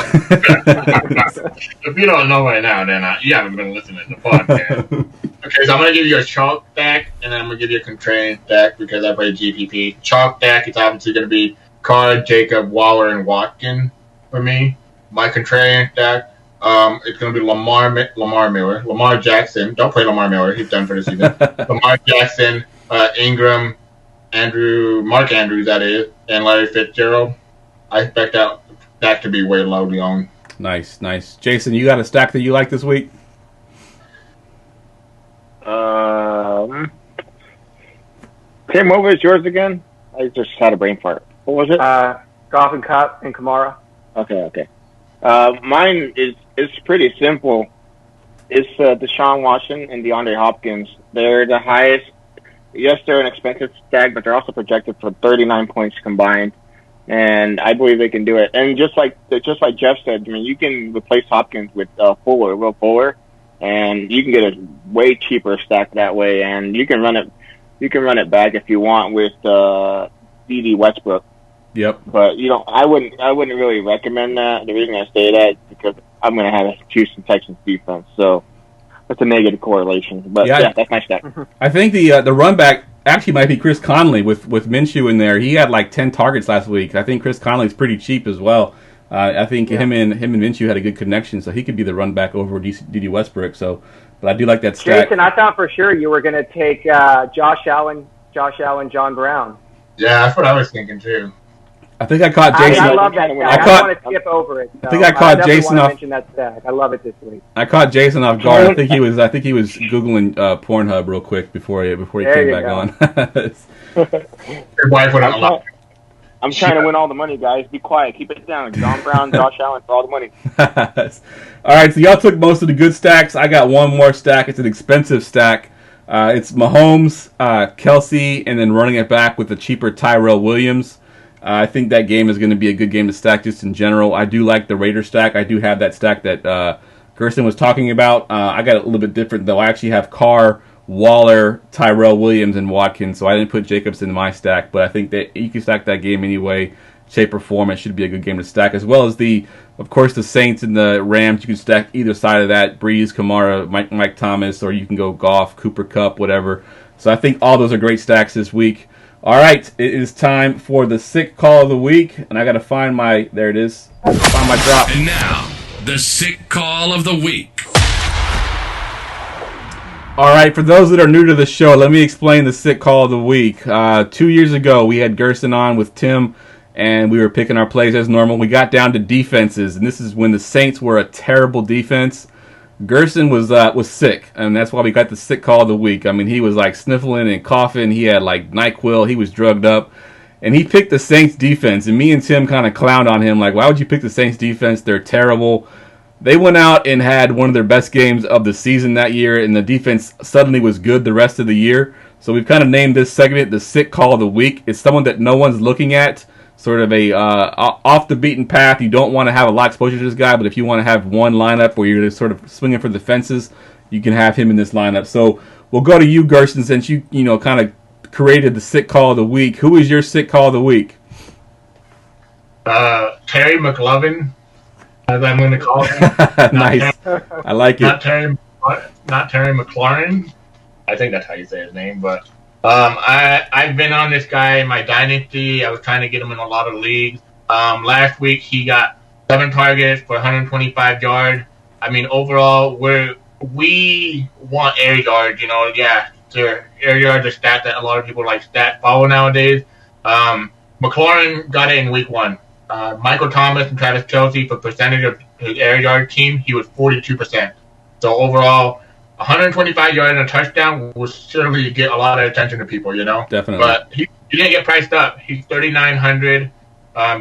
If you don't know right now, then you haven't been listening to the podcast. Okay, so I'm going to give you a chalk stack, and then I'm going to give you a contrarian stack because I play GPP. Chalk stack is obviously going to be Carr, Jacob, Waller, and Watkins for me. My contrarian stack, it's going to be Lamar Miller, Lamar Jackson. Don't play Lamar Miller. He's done for the season. Lamar Jackson, Engram, Mark Andrews, that is, and Larry Fitzgerald. I expect that to be way low owned. Nice. Jason, you got a stack that you like this week? Tim, what was yours again? I just had a brain fart. What was it? Goff and Kupp and Kamara. Okay. Mine is pretty simple. It's Deshaun Watson and DeAndre Hopkins. They're the highest. Yes, they're an expensive stack, but they're also projected for 39 points combined. And I believe they can do it. And just like Jeff said, I mean, you can replace Hopkins with Will Fuller, and you can get a way cheaper stack that way, and you can run it. You can run it back if you want with D.D. Westbrook. Yep. But I wouldn't really recommend that. The reason I say that is because I'm going to have a Houston Texans defense, so it's a negative correlation. But yeah, that's my stack. I think the run back actually might be Chris Conley with Minshew in there. He had like 10 targets last week. I think Chris Conley's pretty cheap as well. I think him and Minshew had a good connection, so he could be the run back over D.D. Westbrook. So, but I do like that stack. Jason, I thought for sure you were going to take Josh Allen, John Brown. Yeah, that's what I was thinking too. I think I caught Jason. I love that stack. I don't want to skip over it. So I think I caught Jason off. Mention that stack. I love it this week. I caught Jason off guard. I think he was googling Pornhub real quick before he came back on. Your wife would unlock. I'm trying to win all the money, guys. Be quiet. Keep it down. John Brown, Josh Allen for all the money. All right, so y'all took most of the good stacks. I got one more stack. It's an expensive stack. It's Mahomes, Kelsey, and then running it back with the cheaper Tyrell Williams. I think that game is going to be a good game to stack just in general. I do like the Raider stack. I do have that stack that Gerson was talking about. I got it a little bit different, though. I actually have Carr, Waller, Tyrell Williams, and Watkins, so I didn't put Jacobs in my stack, but I think that you can stack that game anyway, shape or form. It should be a good game to stack, as well as of course, the Saints and the Rams. You can stack either side of that, Breeze, Kamara, Mike Thomas, or you can go Goff, Cooper Kupp, whatever. So I think all those are great stacks this week. All right, it is time for the sick call of the week, and I got to find there it is, find my drop. And now, the sick call of the week. All right, for those that are new to the show, let me explain the sick call of the week. 2 years ago, we had Gerson on with Tim, and we were picking our plays as normal. We got down to defenses, and this is when the Saints were a terrible defense. Gerson was sick, and that's why we got the sick call of the week. I mean, he was like sniffling and coughing. He had like NyQuil. He was drugged up, and he picked the Saints defense. And me and Tim kind of clowned on him, like, "Why would you pick the Saints defense? They're terrible." They went out and had one of their best games of the season that year, and the defense suddenly was good the rest of the year. So we've kind of named this segment the sick call of the week. It's someone that no one's looking at, sort of a off the beaten path. You don't want to have a lot of exposure to this guy, but if you want to have one lineup where you're sort of swinging for the fences, you can have him in this lineup. So we'll go to you, Gerson, since you kind of created the sick call of the week. Who is your sick call of the week? Terry McLovin, as I'm going to call him. Nice. I like it. Not Terry McLaurin. I think that's how you say his name, but I've been on this guy in my dynasty. I was trying to get him in a lot of leagues. Last week he got 7 targets for 125 yards. I mean, overall, we want air yards. Air yards are a stat that a lot of people like follow nowadays. McLaurin got it in week 1. Michael Thomas and Travis Kelce, for percentage of his air yard team, he was 42%. So overall, 125 yards and a touchdown will certainly get a lot of attention to people, Definitely. But he didn't get priced up. He's $3,900,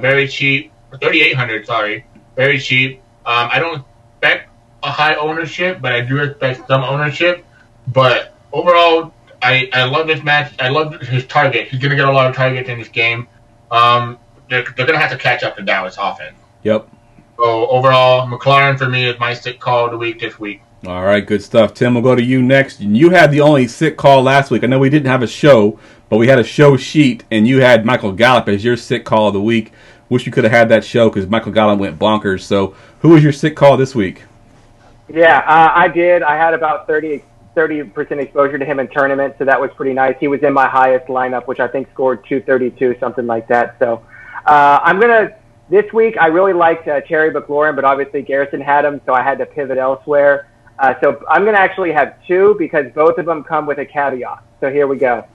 very cheap. $3,800, sorry, very cheap. I don't expect a high ownership, but I do expect some ownership. But overall, I love this match. I love his target. He's going to get a lot of targets in this game. They're going to have to catch up to Dallas offense. Yep. So overall, McLaurin for me is my sick call of the week this week. All right, good stuff. Tim, we'll go to you next. You had the only sick call last week. I know we didn't have a show, but we had a show sheet, and you had Michael Gallup as your sick call of the week. Wish you could have had that show because Michael Gallup went bonkers. So who was your sick call this week? Yeah, I did. I had about 30% exposure to him in tournament, so that was pretty nice. He was in my highest lineup, which I think scored 232, something like that. So this week, I really liked Terry McLaurin, but obviously Garrison had him, so I had to pivot elsewhere. So I'm going to actually have 2 because both of them come with a caveat. So here we go.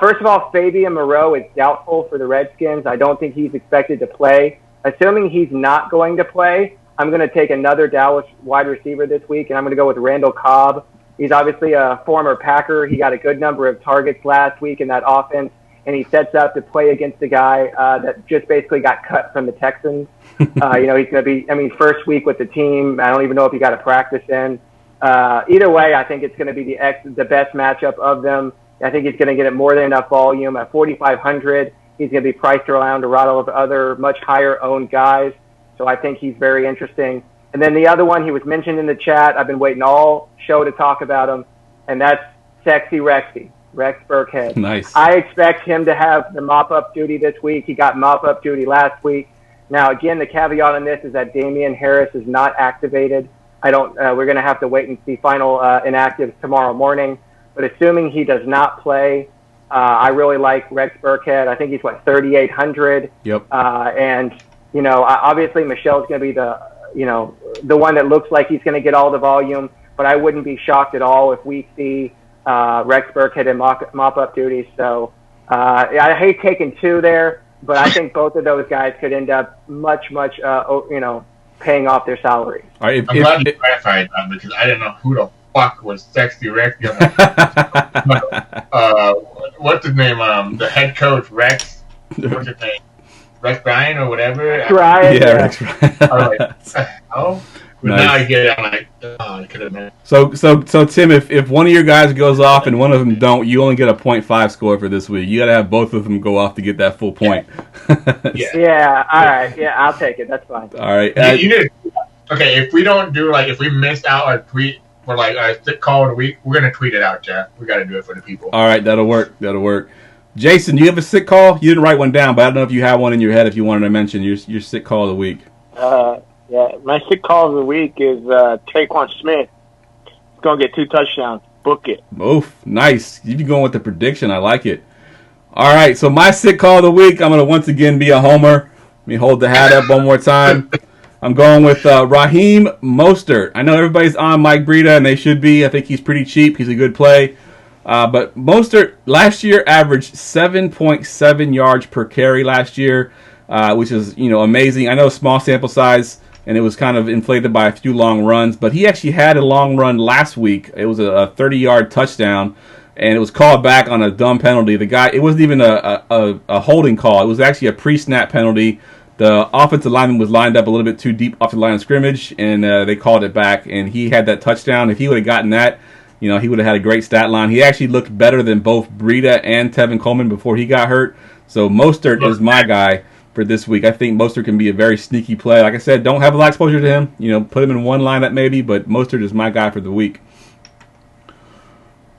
First of all, Fabian Moreau is doubtful for the Redskins. I don't think he's expected to play. Assuming he's not going to play, I'm going to take another Dallas wide receiver this week, and I'm going to go with Randall Cobb. He's obviously a former Packer. He got a good number of targets last week in that offense, and he sets up to play against a guy that just basically got cut from the Texans. He's going to be, first week with the team. I don't even know if he got a practice in. Either way, I think it's going to be the best matchup of them. I think he's going to get more than enough volume. At 4,500, he's going to be priced around a lot of other much higher owned guys. So I think he's very interesting. And then the other one, he was mentioned in the chat. I've been waiting all show to talk about him, and that's Sexy Rexy, Rex Burkhead. Nice. I expect him to have the mop-up duty this week. He got mop-up duty last week. Now, again, the caveat on this is that Damian Harris is not activated. We're going to have to wait and see final inactives tomorrow morning. But assuming he does not play, I really like Rex Burkhead. I think he's 3,800. Yep. And obviously Michelle's going to be the one that looks like he's going to get all the volume. But I wouldn't be shocked at all if we see Rex Burkhead in mop-up duties. So I hate taking two there, but I think both of those guys could end up much, paying off their salaries. All right, I'm glad you clarified that because I didn't know who the fuck was Sexy Rex. What's his name? The head coach, Rex. What's his name? Rex Bryan or whatever? Ryan. Yeah, Rex Bryan. I was like, oh. But now I get it. I'm like, I could have known. So Tim, if one of your guys goes off and one of them don't, you only get a 0.5 score for this week. You got to have both of them go off to get that full point. Yeah. All right. Yeah, I'll take it. That's fine. All right. Okay, if we don't do if we missed out a tweet for a sick call of the week, we're gonna tweet it out, Jeff. We got to do it for the people. All right, that'll work. Jason, do you have a sick call? You didn't write one down, but I don't know if you have one in your head. If you wanted to mention your sick call of the week. Yeah, my sick call of the week is Traquan Smith. He's going to get 2 touchdowns. Book it. Oof, nice. You've been going with the prediction. I like it. All right, so my sick call of the week, I'm going to once again be a homer. Let me hold the hat up one more time. I'm going with Raheem Mostert. I know everybody's on Mike Breida, and they should be. I think he's pretty cheap. He's a good play. But Mostert last year averaged 7.7 yards per carry last year, which is amazing. I know small sample size, and it was kind of inflated by a few long runs. But he actually had a long run last week. It was a 30-yard touchdown, and it was called back on a dumb penalty. It wasn't even a holding call. It was actually a pre-snap penalty. The offensive lineman was lined up a little bit too deep off the line of scrimmage, and they called it back, and he had that touchdown. If he would have gotten that, he would have had a great stat line. He actually looked better than both Breida and Tevin Coleman before he got hurt. So Mostert is my guy for this week. I think Mostert can be a very sneaky play. Like I said, don't have a lot of exposure to him. Put him in one lineup maybe, but Mostert is my guy for the week.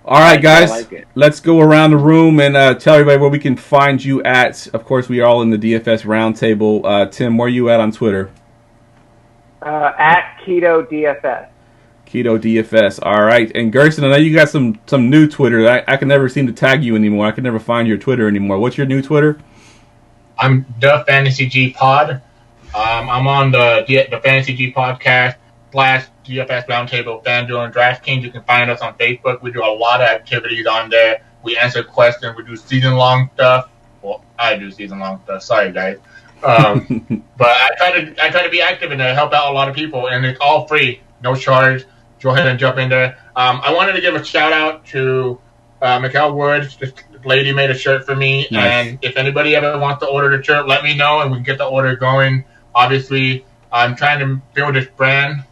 All right, guys, let's go around the room and tell everybody where we can find you at. Of course, we are all in the DFS Roundtable. Tim, where are you at on Twitter? At Keto DFS. Keto DFS. All right. And Gerson, I know you got some new Twitter. I can never seem to tag you anymore. I can never find your Twitter anymore. What's your new Twitter? I'm the Fantasy G Pod. I'm on the Fantasy G Podcast / DFS Roundtable, FanDuel, and DraftKings. You can find us on Facebook. We do a lot of activities on there. We answer questions. We do season-long stuff. Well, I do season-long stuff. Sorry, guys. But I try to be active and help out a lot of people, and it's all free, no charge. Go ahead and jump in there. I wanted to give a shout-out to Mikkel Woods. This lady made a shirt for me, nice. And if anybody ever wants to order the shirt, let me know, and we can get the order going. Obviously, I'm trying to build this brand.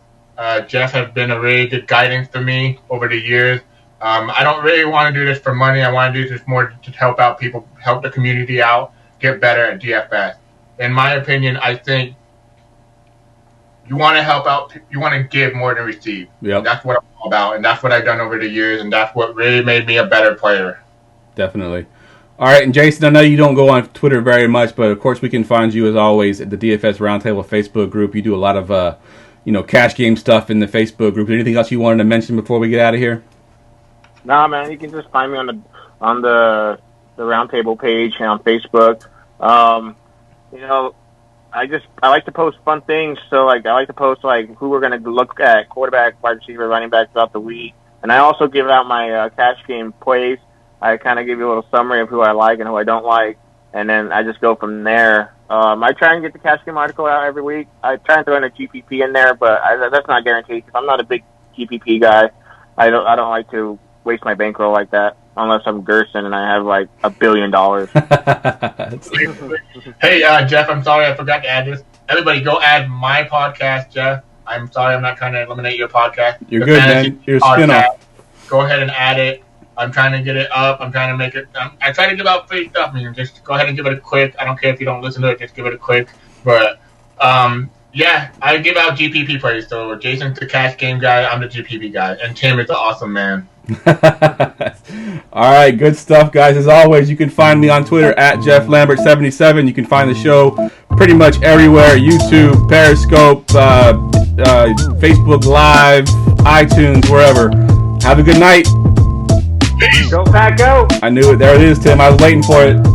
Jeff has been a really good guidance for me over the years. I don't really want to do this for money. I want to do this more to help out people, help the community out, get better at DFS. In my opinion, I think you want to help out. You want to give more than receive. Yep. That's what I'm all about, and that's what I've done over the years, and that's what really made me a better player. Definitely. All right, and Jason, I know you don't go on Twitter very much, but of course we can find you as always at the DFS Roundtable Facebook group. You do a lot of cash game stuff in the Facebook group. Anything else you wanted to mention before we get out of here? Nah, man, you can just find me on the Roundtable page on Facebook. I like to post fun things. So I like to post who we're going to look at, quarterback, wide receiver, running back throughout the week. And I also give out my cash game plays. I kind of give you a little summary of who I like and who I don't like, and then I just go from there. I try and get the cash game article out every week. I try and throw in a GPP in there, but that's not guaranteed because I'm not a big GPP guy. I don't like to waste my bankroll like that unless I'm Gerson and I have $1 billion. Hey, Jeff, I'm sorry I forgot to add this. Everybody, go add my podcast, Jeff. I'm sorry I'm not trying to eliminate your podcast. You're good, man. You're a spinoff. Go ahead and add it. I'm trying to get it up. I'm trying to make it. I try to give out free stuff. Just go ahead and give it a quick. I don't care if you don't listen to it. Just give it a quick. But Yeah, I give out GPP plays. So Jason's the cash game guy. I'm the GPP guy, and Tim is the awesome man. All right, good stuff, guys. As always, you can find me on Twitter at JeffLambert77. You can find the show pretty much everywhere: YouTube, Periscope, Facebook Live, iTunes, wherever. Have a good night. Go Pack, go! I knew it. There it is, Tim. I was waiting for it.